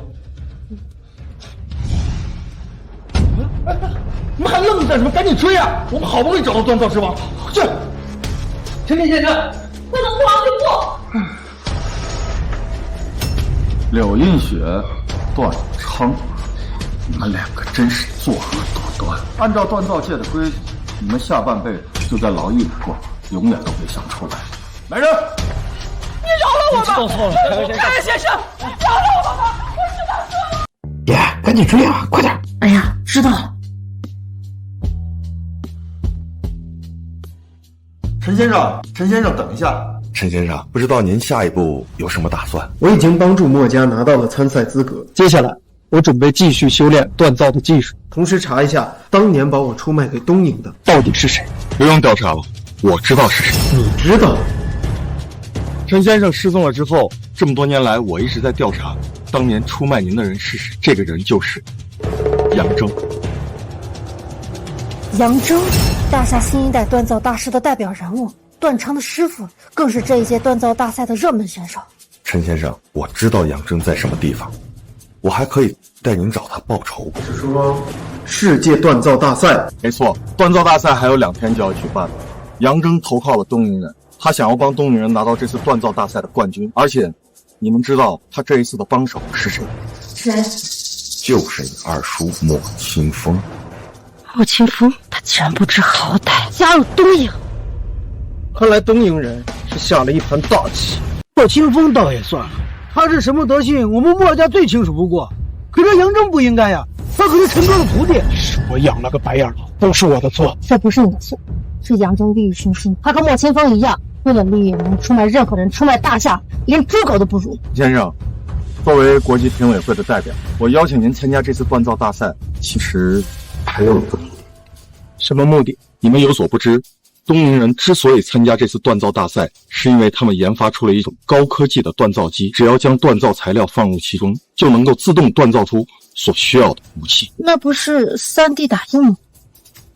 你们还愣着干什么？赶紧追啊！我们好不容易找到锻造之王，去！陈铁先生，不能不劳对付。柳映雪、段昌，你们两个真是作恶多端。按照锻造界的规矩，你们下半辈子就在牢狱里过，永远都别想出来。来人！你饶了我吧！知道错了，凯恩先生，饶了我吧！我知道错了。爷，赶紧追啊，快点！哎呀，知道了。陈先生，等一下。陈先生，不知道您下一步有什么打算？我已经帮助墨家拿到了参赛资格，接下来我准备继续修炼锻造的技术，同时查一下当年把我出卖给东瀛的到底是谁。不用调查了，我知道是谁。你知道？陈先生失踪了之后，这么多年来，我一直在调查当年出卖您的人是谁。这个人就是杨铮。杨铮，大夏新一代锻造大师的代表人物，段昌的师傅，更是这一届锻造大赛的热门选手。陈先生，我知道杨铮在什么地方，我还可以带您找他报仇。是说世界锻造大赛？没错，锻造大赛还有2天就要举办了。杨征投靠了东瀛人，他想要帮东瀛人拿到这次锻造大赛的冠军。而且，你们知道他这一次的帮手是谁？谁？就是你二叔莫清风。莫清风，他竟然不知好歹，加入东瀛。看来东瀛人是下了一盘大棋。莫清风倒也算了，他是什么德性，我们墨家最清楚不过。可这杨征不应该呀，他可是陈哥的徒弟。是我养了个白眼狼，都是我的错。这不是你的错，是杨征利欲熏心。他和莫清风一样，为了利益能出卖任何人，出卖大夏，连猪狗都不如。先生，作为国际评委会的代表，我邀请您参加这次锻造大赛，其实还有个目的。什么目的？你们有所不知，东瀛人之所以参加这次锻造大赛，是因为他们研发出了一种高科技的锻造机，只要将锻造材料放入其中，就能够自动锻造出所需要的武器。那不是3D 打印吗？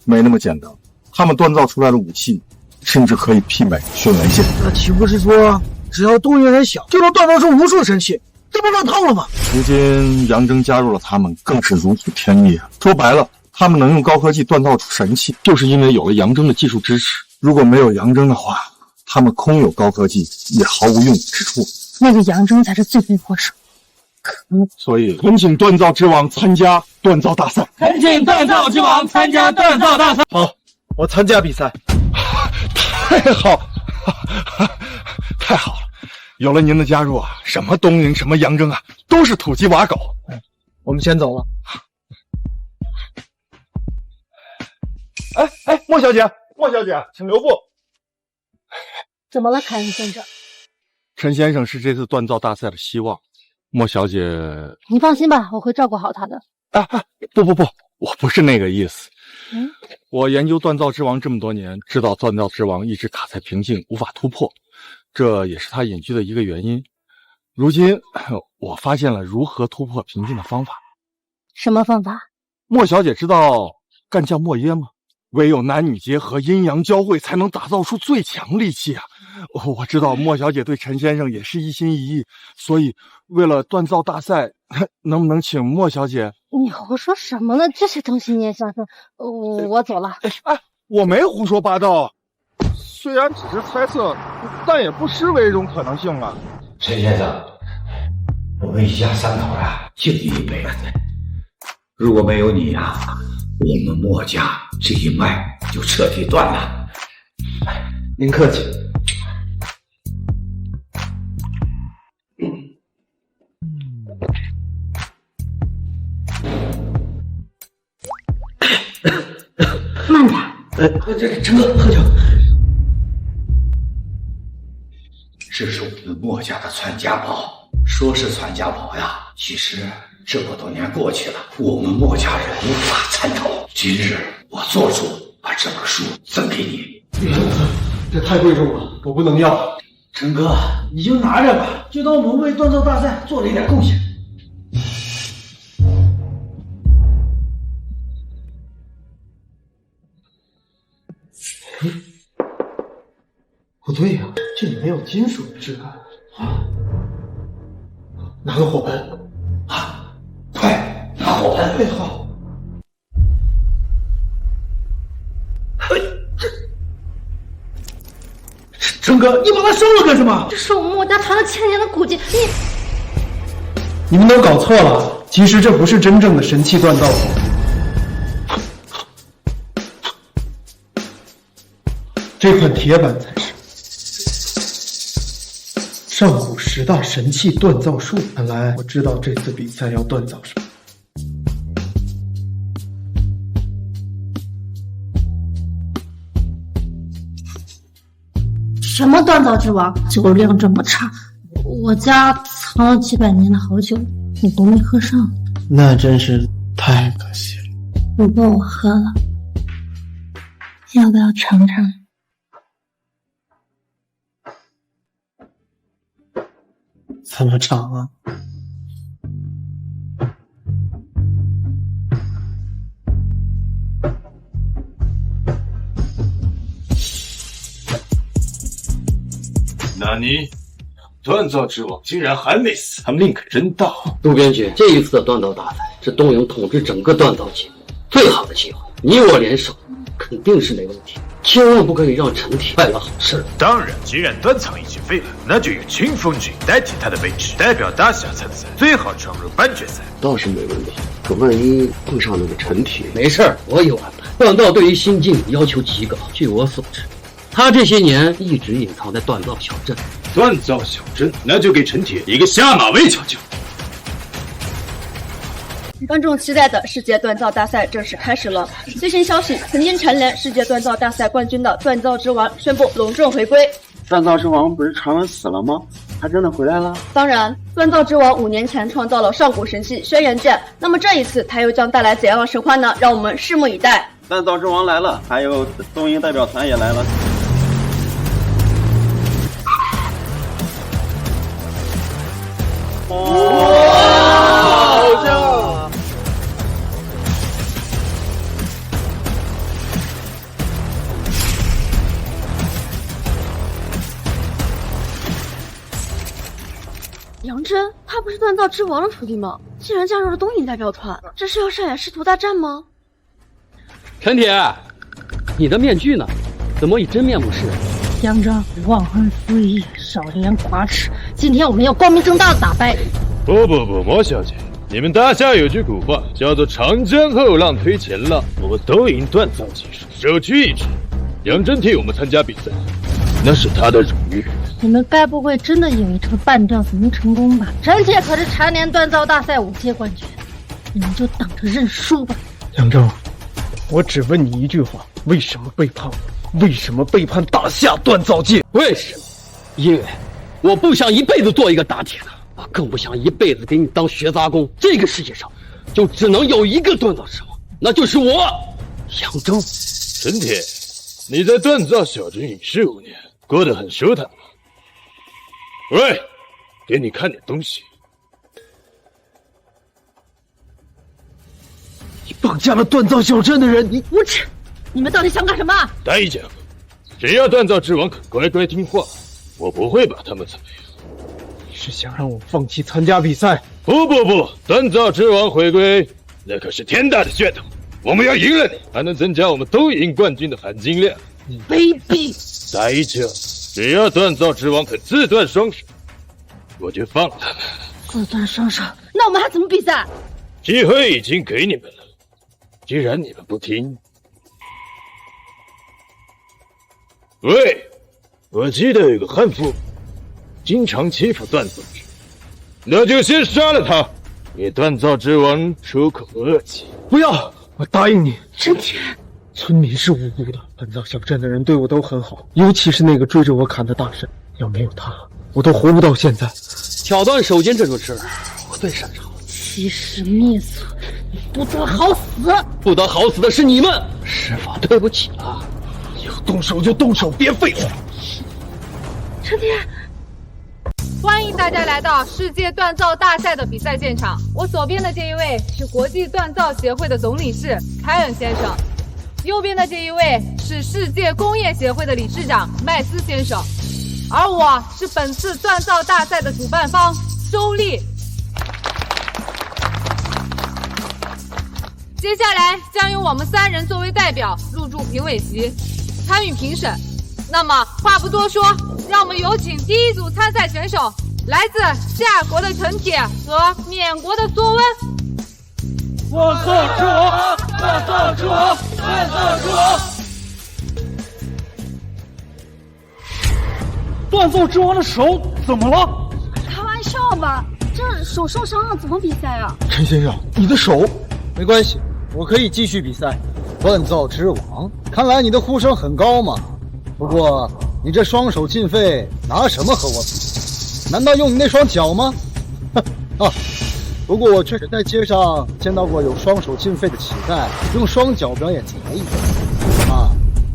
没那么简单，他们锻造出来的武器，甚至可以媲美轩辕剑。那岂不是说，只要东瀛人想，就能锻造出无数神器？这不乱套了吗？如今杨征加入了他们，更是如虎添翼。说白了，他们能用高科技锻造出神器，就是因为有了杨征的技术支持。如果没有杨征的话，他们空有高科技也毫无用武之处。那个杨征才是罪魁祸首。可恶！所以恳请锻造之王参加锻造大赛。恳请锻造之王参加锻造大赛。好，我参加比赛。太好，太好了！有了您的加入啊，什么东瀛，什么杨征啊，都是土鸡瓦狗。我们先走了。哎，莫小姐，请留步。怎么了，凯恩先生？陈先生是这次锻造大赛的希望，莫小姐，你放心吧，我会照顾好他的。不，我不是那个意思。我研究锻造之王这么多年，知道锻造之王一直卡在瓶颈，无法突破，这也是他隐居的一个原因。如今我发现了如何突破瓶颈的方法。什么方法？莫小姐知道干将莫耶吗？唯有男女结合，阴阳交汇，才能打造出最强利器啊！我知道莫小姐对陈先生也是一心一意，所以为了锻造大赛，能不能请莫小姐？你胡说什么呢？这些东西你也相信？我走了。我没胡说八道，虽然只是猜测，但也不失为一种可能性啊。陈先生，我们一家三口啊，敬你一杯。如果没有你啊，我们墨家这一脉就彻底断了。您客气。慢点。这陈哥喝酒。这是我们墨家的传家宝，说是传家宝呀，其实这么多年过去了，我们墨家人无法参透。今日我做主把这本书赠给你。这太贵重了，我不能要。陈哥，你就拿着吧，就当我们为锻造大赛做了一点贡献。不对呀，这里没有金属的质感啊！拿个火盆啊！快拿火盆！哎，好。陈哥，你把它收了干什么？这是我们墨家传了1000年的古籍，你们都搞错了，其实这不是真正的神器锻造法。这块铁板才是上古10大神器锻造术。看来我知道这次比赛要锻造什么。什么锻造之王，酒量这么差，我家藏了几百年的好酒，你都没喝上。那真是太可惜了。不过我喝了，要不要尝尝？怎么尝啊？纳尼？锻造之王竟然还没死，他命可真大。杜编剧，这一次的锻造大赛是东瀛统治整个锻造界最好的机会，你我联手肯定是没问题。千万不可以让陈铁败了好事。当然，既然段苍已经废了，那就由清风君代替他的位置，代表大夏参赛，最好闯入半决赛。倒是没问题，可万一碰上那个陈铁，没事儿，我有安排。锻造对于新晋要求极高，据我所知，他这些年一直隐藏在锻造小镇。锻造小镇，那就给陈铁一个下马威瞧瞧。观众期待的世界锻造大赛正式开始了。最新消息，曾经蝉联世界锻造大赛冠军的锻造之王宣布隆重回归。锻造之王不是传闻死了吗？他真的回来了？当然，锻造之王5年前创造了上古神器轩辕剑，那么这一次他又将带来怎样的神话呢？让我们拭目以待。锻造之王来了，还有东瀛代表团也来了。好像杨真，他不是锻造之王的徒弟吗？竟然加入了东瀛代表团，这是要上演师徒大战吗？陈铁，你的面具呢？怎么以真面目示人？杨真，忘恩负义，少年寡耻。今天我们要光明正大的打败你。不，莫小姐，你们大夏有句古话叫做长江后浪推前浪，我们都赢锻造技术，首屈一指。杨真替我们参加比赛，那是他的荣誉。你们该不会真的以为这个半吊子能成功吧？陈铁可是蝉联锻造大赛5届冠军，你们就等着认输吧。杨正，我只问你一句话：为什么背叛我？为什么背叛大夏锻造界？为什么？因为我不想一辈子做一个打铁的，我更不想一辈子给你当学杂工。这个世界上就只能有一个锻造之王，那就是我，杨正。陈铁，你在锻造小镇隐士5年，过得很舒坦吗？喂，给你看点东西。你绑架了锻造小镇的人，你无耻！你们到底想干什么？代价，只要锻造之王肯乖乖听话，我不会把他们怎么样。你是想让我放弃参加比赛？不，锻造之王回归，那可是天大的噱头。我们要赢了你，还能增加我们都赢冠军的含金量。你卑鄙！代价，只要锻造之王肯自断双手，我就放他们。自断双手？那我们还怎么比赛？机会已经给你们了，既然你们不听。喂，我记得有个悍妇，经常欺负锻造之，那就先杀了他，给锻造之王出口恶气。不要，我答应你。陈铁，村民是无辜的，锻造小镇的人对我都很好，尤其是那个追着我砍的大神，要没有他，我都活不到现在。挑断手筋这种事，我最擅长。欺师灭祖，你不得好死！不得好死的是你们，师傅，对不起了。要动手就动手，别废话。陈铁，欢迎大家来到世界锻造大赛的比赛现场。我左边的这一位是国际锻造协会的总理事凯恩先生，右边的这一位是世界工业协会的理事长麦斯先生，而我是本次锻造大赛的主办方周丽。接下来将由我们3人作为代表入驻评委席，参与评审。那么话不多说，让我们有请第一组参赛选手，来自夏国的陈铁和缅国的索温。我做主，我做主，我做主。锻造之王的手怎么了？开玩笑吧，这手受伤了怎么比赛啊？陈先生，你的手没关系，我可以继续比赛。锻造之王，看来你的呼声很高嘛。不过你这双手尽废，拿什么和我比？难道用你那双脚吗？啊！不过我确实在街上见到过有双手尽废的乞丐用双脚表演才艺。啊，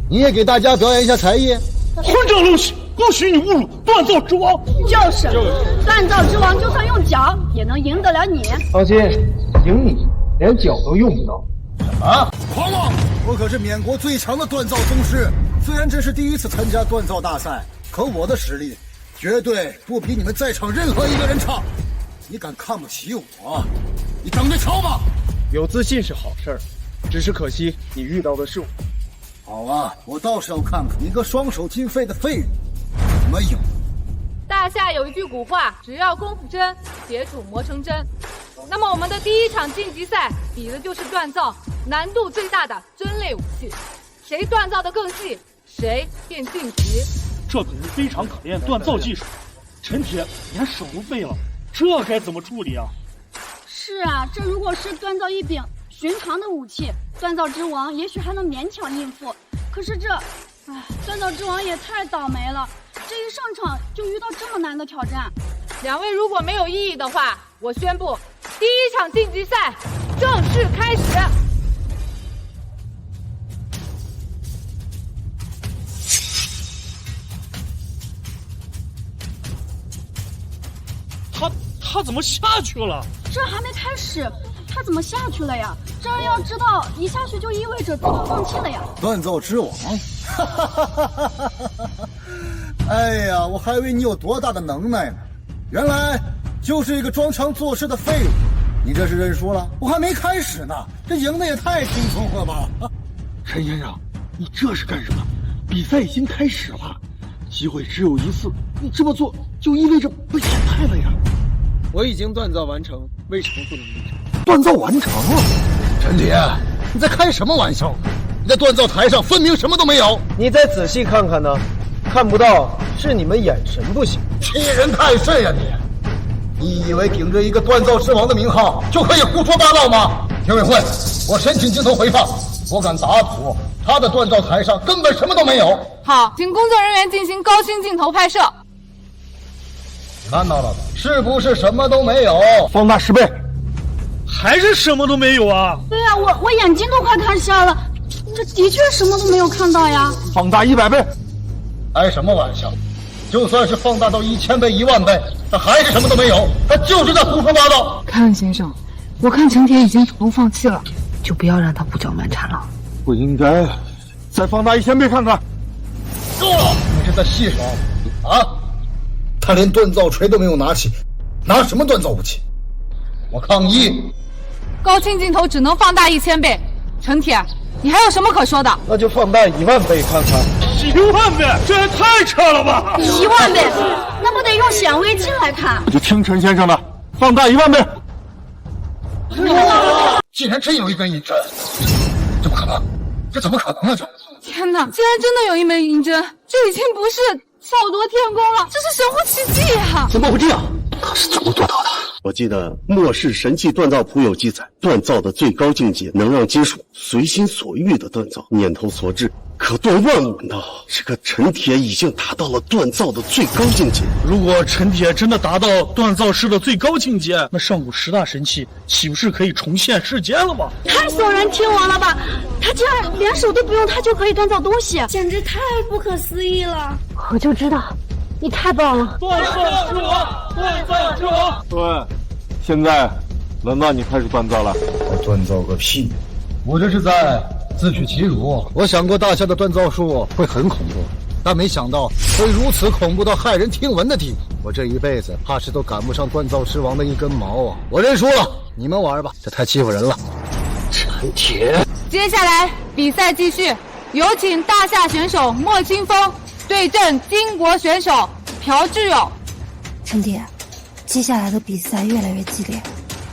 你也给大家表演一下才艺？混账东西！不许你侮辱锻造之王！就是锻造之王，就算用脚也能赢得了你。放心，赢你连脚都用不到。什么？狂妄！我可是缅国最强的锻造宗师，虽然这是第一次参加锻造大赛，可我的实力绝对不比你们在场任何一个人差。你敢看不起我？你等着瞧吧！有自信是好事儿，只是可惜你遇到的是我。好啊，我倒是要看看你个双手尽废的废人怎么有。大夏有一句古话，只要功夫真，铁杵磨成针。那么我们的第一场晋级赛比的就是锻造难度最大的针类武器，谁锻造的更细，谁便晋级。这可是非常考验锻造技术，陈铁连手都废了，这该怎么处理啊？是啊，这如果是锻造一柄寻常的武器，锻造之王也许还能勉强应付。可是这，锻造之王也太倒霉了，这一上场就遇到这么难的挑战。两位如果没有异议的话，我宣布第一场晋级赛正式开始。他怎么下去了？这还没开始，他怎么下去了呀？这人要知道，一下去就意味着自动放弃了呀。锻造之王，哎呀，我还以为你有多大的能耐呢，原来就是一个装腔作势的废物。你这是认输了？我还没开始呢，这赢的也太轻松了吧！陈先生，你这是干什么？比赛已经开始了，机会只有一次，你这么做就意味着被淘汰了呀。我已经锻造完成，为什么不能立场？锻造完成了？陈铁，你在开什么玩笑？你在锻造台上分明什么都没有。你再仔细看看呢，看不到是你们眼神不行。欺人太甚呀你！你以为顶着一个锻造之王的名号就可以胡说八道吗？评委会，我申请镜头回放，我敢打赌他的锻造台上根本什么都没有。好，请工作人员进行高清镜头拍摄。看到了吧？是不是什么都没有？放大10倍，还是什么都没有啊？对呀，我眼睛都快看瞎了，这的确什么都没有看到呀。放大100倍，开什么玩笑？就算是放大到1000倍、10000倍，他还是什么都没有，他就是在胡说八道。凯恩先生，我看陈铁已经主动放弃了，就不要让他胡搅蛮缠了。不应该，再放大1000倍看看。够了，你是在戏耍我啊？他连锻造锤都没有拿起，拿什么锻造武器？我抗议！高清镜头只能放大1000倍，陈铁，你还有什么可说的？那就放大10000倍看看。1万倍，这也太扯了吧！1万倍，那不得用显微镜来看？我就听陈先生的，放大1万倍。竟然真有一根银针，这不可能，这怎么可能啊？天哪，竟然真的有一枚银针，这已经不是巧夺天工了，这是神乎其技呀！怎么会这样？他是怎么做到的？我记得《末世神器锻造谱》有记载，锻造的最高境界能让金属随心所欲的锻造，念头所至，可断万物。难道这个陈铁已经达到了锻造的最高境界？如果陈铁真的达到锻造师的最高境界，那上古10大神器岂不是可以重现世间了吗？太耸人听闻了吧！他竟然连手都不用，他就可以锻造东西，简直太不可思议了！我就知道，你太棒了！锻造之王，锻造之王！对，现在轮到你开始锻造了。我锻造个屁！我这是在自取其辱。我想过大夏的锻造术会很恐怖，但没想到会如此恐怖到骇人听闻的地步。我这一辈子怕是都赶不上锻造之王的一根毛啊！我认输了，你们玩吧，这太欺负人了。陈铁，接下来比赛继续，有请大夏选手莫清风对阵金国选手朴智勇。陈铁，接下来的比赛越来越激烈，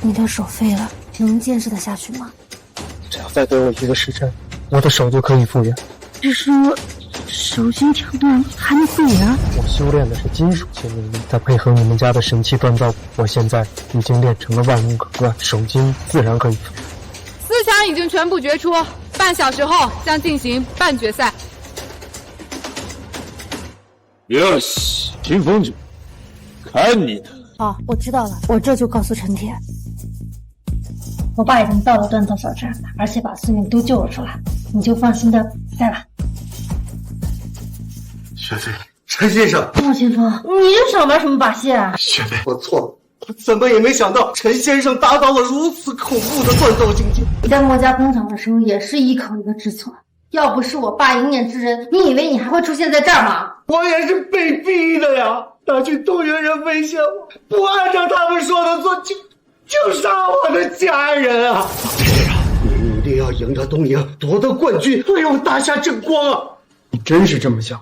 你的手废了，能坚持得下去吗？只要再给我1个时辰，我的手就可以复原。是说手筋条断还能复原？我修炼的是金属签名力，再配合你们家的神器锻造，我现在已经练成了万无可断，手筋自然可以复原。4强已经全部决出，半小时后将进行半决赛。Yes， 清风姐，看你的！好，我知道了，我这就告诉陈铁。我爸已经到了锻造小站，而且把孙女都救了出来，你就放心的比赛吧。学妹，陈先生，莫清风，你又想玩什么把戏啊？学妹，我错了，我怎么也没想到陈先生达到了如此恐怖的锻造境界。你在墨家工厂的时候也是依靠一个志存，要不是我爸一念之仁，你以为你还会出现在这儿吗？我也是被逼的呀，他去动员人威胁我，不按照他们说的做，就杀我的家人啊！陈先生，你定要赢得东营，夺得冠军，为我大夏争光啊！你真是这么想？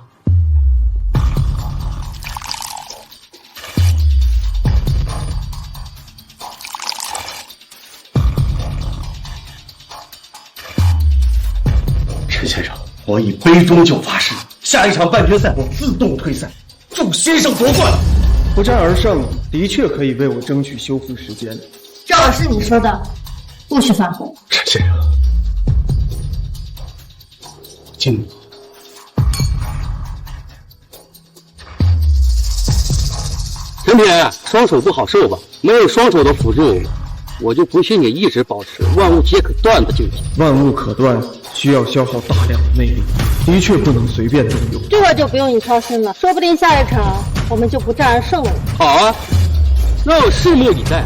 陈先生，我以杯中酒发誓，下一场半决赛我自动退赛，祝先生夺冠。不战而胜，的确可以为我争取修复时间。赵老师，你说的，不许反驳。陈先生，敬你。陈铁，双手不好受吧？没有双手的辅助，我就不信你一直保持万物皆可断的境界。万物可断，需要消耗大量的内力，的确不能随便动用。这个就不用你操心了，说不定下一场我们就不战而胜了。好啊，那我拭目以待。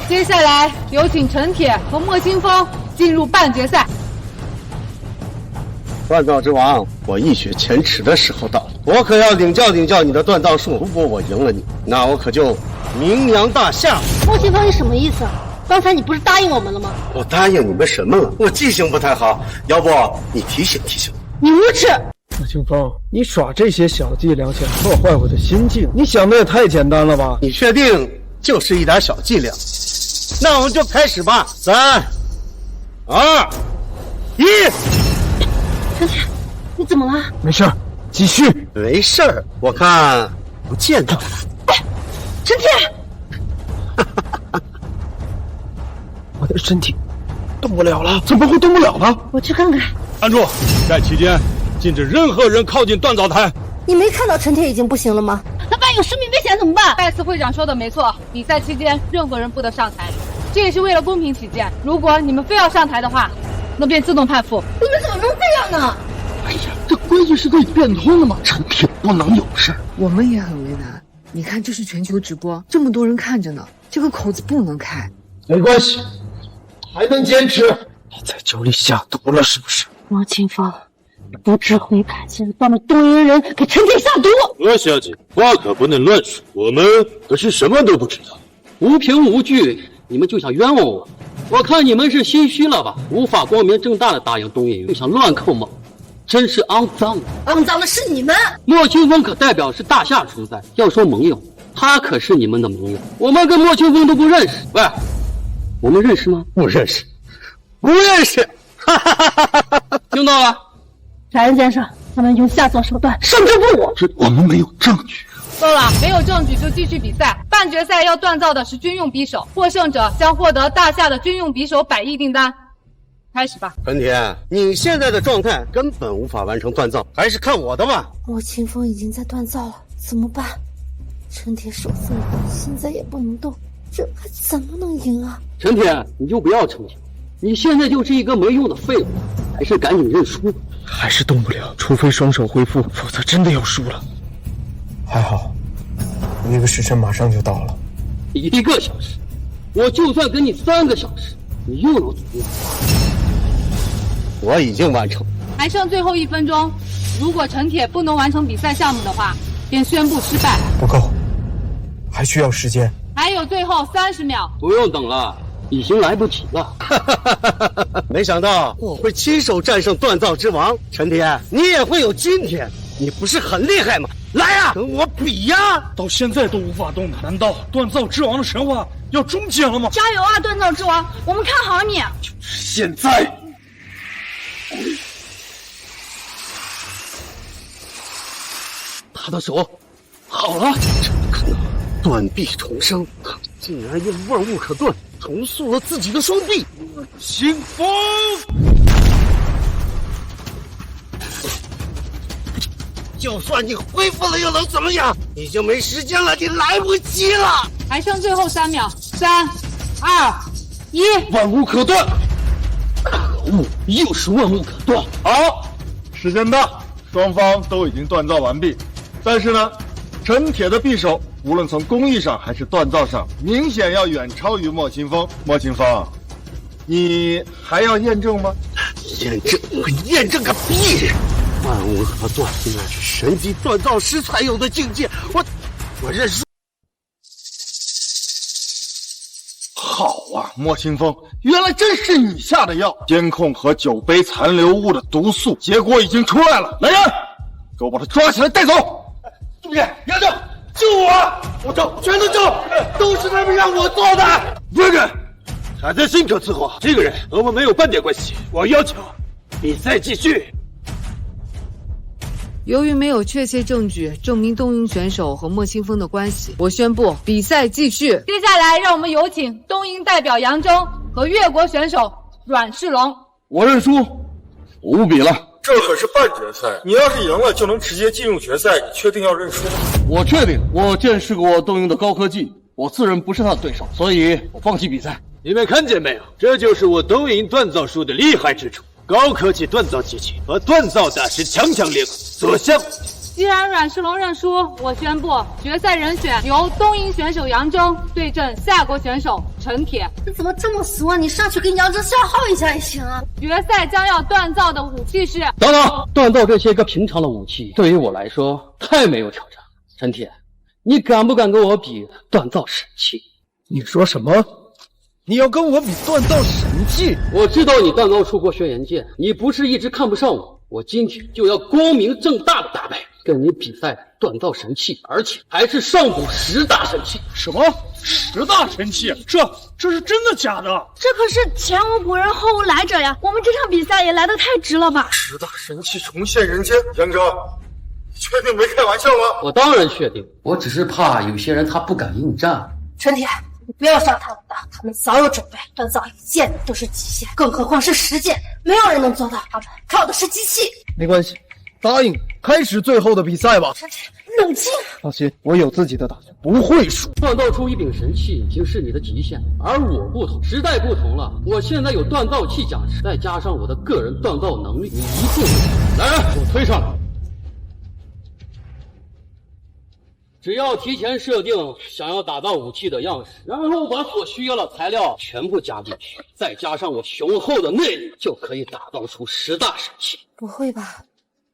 接下来有请陈铁和莫清风进入半决赛。锻造之王，我一雪前耻的时候到了，我可要领教领教你的锻造术。如果我赢了你，那我可就名扬大夏。莫清风，你什么意思？刚才你不是答应我们了吗？我答应你们什么了？我记性不太好，要不你提醒提醒我。你无耻！莫清风，你耍这些小伎俩想破坏我的心境，你想的也太简单了吧？你确定就是一点小伎俩？那我们就开始吧。3、2、1。陈铁，你怎么了？没事，继续。没事儿，我看不见得。陈铁，我的身体动不了了，怎么会动不了呢？我去看看。站住！在期间禁止任何人靠近锻造台。你没看到陈铁已经不行了吗？他万一有生命危险怎么办？拜斯会长说的没错，比赛期间任何人不得上台，这也是为了公平起见。如果你们非要上台的话，那便自动判负。你们怎么能这样呢？哎呀，这关系是可以变通的吗？陈铁不能有事。我们也很为难。你看，这是全球直播，这么多人看着呢，这个口子不能开。没关系，还能坚持。你在酒里下毒了是不是？莫清风，不知悔改，竟然帮了东营人给陈铁下毒。何小姐，话可不能乱说，我们可是什么都不知道。无凭无据，你们就想冤枉我？我看你们是心虚了吧，无法光明正大的答应东营，就想乱扣帽，真是肮脏。肮脏的是你们。莫清风可代表是大夏出在，要说盟友，他可是你们的盟友，我们跟莫清风都不认识。喂，我们认识吗？不认识，不认识。听到了？翟恩先生，他们用下作手段胜之不武。我们没有证据。够了，没有证据就继续比赛。半决赛要锻造的是军用匕首，获胜者将获得大夏的军用匕首100亿订单。开始吧。陈铁，你现在的状态根本无法完成锻造，还是看我的吧。莫清风已经在锻造了，怎么办？陈铁手这么短，现在也不能动，这还怎么能赢啊？陈铁，你就不要逞强，你现在就是一个没用的废物，还是赶紧认输。还是动不了，除非双手恢复，否则真的要输了。还好，1个时辰马上就到了。1个小时，我就算给你3个小时，你又能怎么样？我已经完成，还剩最后1分钟，如果陈铁不能完成比赛项目的话，便宣布失败。不够，还需要时间。还有最后30秒。不用等了，已经来不及了。没想到我会亲手战胜锻造之王，陈铁，你也会有今天。你不是很厉害吗？来呀，跟我比呀！到现在都无法动弹，难道锻造之王的神话要终结了吗？加油啊，锻造之王，我们看好了你。现在。他的手好了，怎么可能？断臂重生，他竟然用万物可断重塑了自己的双臂。清风，就算你恢复了又能怎么样？已经没时间了，你来不及了。还剩最后3秒，3、2、1，万物可断。可恶，又是万物可断。好，时间到，双方都已经锻造完毕，但是呢，陈铁的匕首无论从工艺上还是锻造上，明显要远超于莫清风。莫清风，你还要验证吗？验证？我验证个屁！万物可断，那是神级锻造师才有的境界。我认输。好。好啊，莫清风，原来真是你下的药！监控和酒杯残留物的毒素结果已经出来了，来人，给我把他抓起来带走！对不对？杨正，救我！我救，全都救，都是他们让我做的！不是，他在心可伺候，这个人和我们没有半点关系。我要求比赛继续。由于没有确切证据证明东瀛选手和莫清风的关系，我宣布比赛继续。接下来，让我们有请东瀛代表杨铮和越国选手阮世龙。我认输，5比了。这可是半决赛，你要是赢了就能直接进入决赛，你确定要认输吗？我确定，我见识过东瀛的高科技，我自认不是他的对手，所以我放弃比赛。你们看见没有？这就是我东瀛锻造术的厉害之处。高科技锻造机器和锻造大师强强联合，所向无敌。既然阮世龙认输，我宣布决赛人选由东瀛选手杨铮对阵夏国选手陈铁。你怎么这么俗啊？你上去跟杨铮消耗一下也行啊。决赛将要锻造的武器是……等等，锻造这些个平常的武器，对于我来说太没有挑战。陈铁，你敢不敢跟我比锻造神器？你说什么？你要跟我比锻造神器？我知道你锻造出过轩辕剑，你不是一直看不上我，我今天就要光明正大的打败，跟你比赛锻造神器，而且还是上古10大神器。什么10大神器？这是真的假的？这可是前无古人后无来者呀！我们这场比赛也来得太值了吧？10大神器重现人间，杨铮，你确定没开玩笑吗？我当然确定，我只是怕有些人他不敢应战。陈铁，你不要上他们当，他们早有准备，锻造一剑都是极限，更何况是10剑，没有人能做到，他们靠的是机器。没关系，答应开始最后的比赛吧。陈铁，冷静。放心，我有自己的打算，不会输。锻造出一柄神器已经是你的极限，而我不同，时代不同了。我现在有锻造器加持，再加上我的个人锻造能力，你一定来人，给我推上来。只要提前设定想要打造武器的样式，然后把所需要的材料全部加进去，再加上我雄厚的内力，就可以打造出10大神器。不会吧？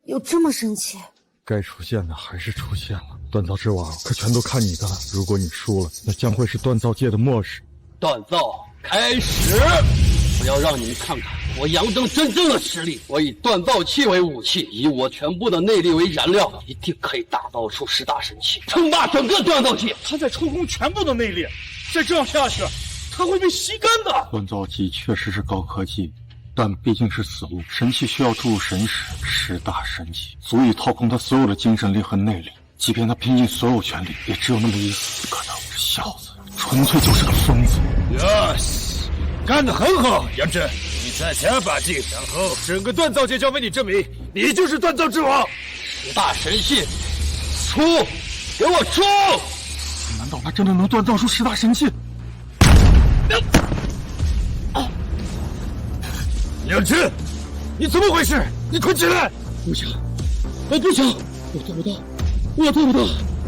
有这么神奇？该出现的还是出现了，锻造之王可全都看你的了。如果你输了，那将会是锻造界的末世。锻造开始！我要让你们看看我杨铮真正的实力。我以锻造器为武器，以我全部的内力为燃料，一定可以打造出10大神器，称霸整个锻造界。他在抽空全部的内力，再这样下去，他会被吸干的。锻造机确实是高科技，但毕竟是死物，神器需要注入神识，10大神器足以掏空他所有的精神力和内力，即便他拼尽所有全力，也只有那么一丝可能。这小子纯粹就是个疯子。Yes， 干得很好，杨铮，你再加把劲，然后整个锻造界交给你证明，你就是锻造之王。10大神器，出，给我出！难道他真的能锻造出10大神器？杨铮，你怎么回事？你快起来！不行，我不行，我做不到，我做不到，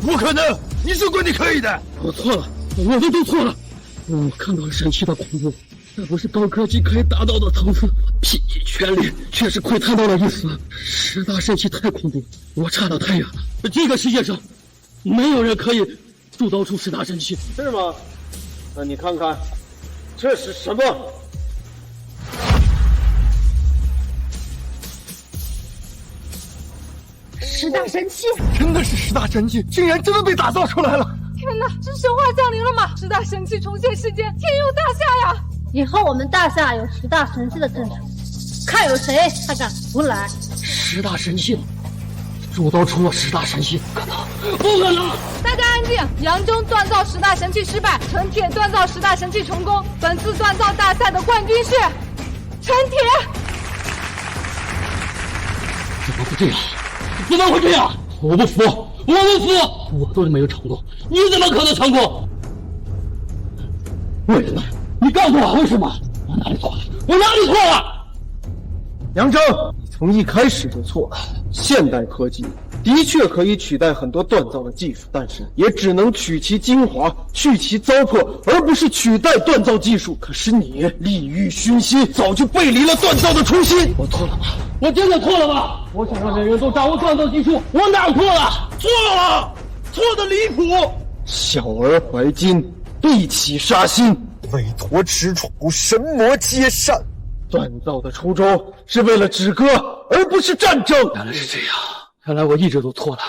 不可能！你说过你可以的。我错了，我们都错了。我看到了神器的恐怖，那不是高科技可以达到的层次。拼尽全力，却是窥探到了一丝。10大神器太恐怖，我差得太远了。这个世界上，没有人可以铸造出10大神器，是吗？那你看看，这是什么？10大神器，真的是10大神器，竟然真的被打造出来了！天哪，是神话降临了吗？10大神器重现世间，天佑大夏呀！以后我们大夏有10大神器的镇守，看有谁还敢胡来！10大神器，铸造出了10大神器，不可能，不可能！大家安静！杨铮锻造10大神器失败，陈铁锻造10大神器成功。本次锻造大赛的冠军是陈铁。怎么会这样？怎么会这样？我不服！我不服！我都没有成功，你怎么可能成功？为什么？你告诉我为什么？我哪里错了？我哪里错了？杨铮，你从一开始就错了。现代科技的确可以取代很多锻造的技术，但是也只能取其精华，去其糟粕，而不是取代锻造技术。可是你利欲熏心，早就背离了锻造的初心。我错了吗？我真的错了吗？我想让人人都掌握锻造技术，我哪错了？错了，错的离谱！小儿怀金，必起杀心。委托之处，神魔皆善。锻造的初衷是为了止戈，而不是战争。原来是这样，看来我一直都错了，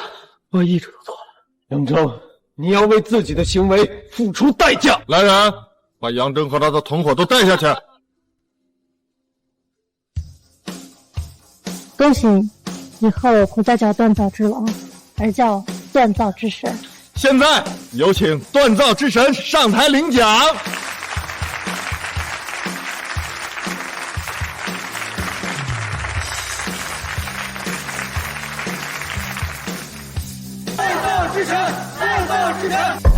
我一直都错了。杨征，你要为自己的行为付出代价。来人，把杨征和他的同伙都带下去。恭喜你，以后不再叫锻造之王，而叫锻造之神。现在有请锻造之神上台领奖。锻造之神，锻造之神。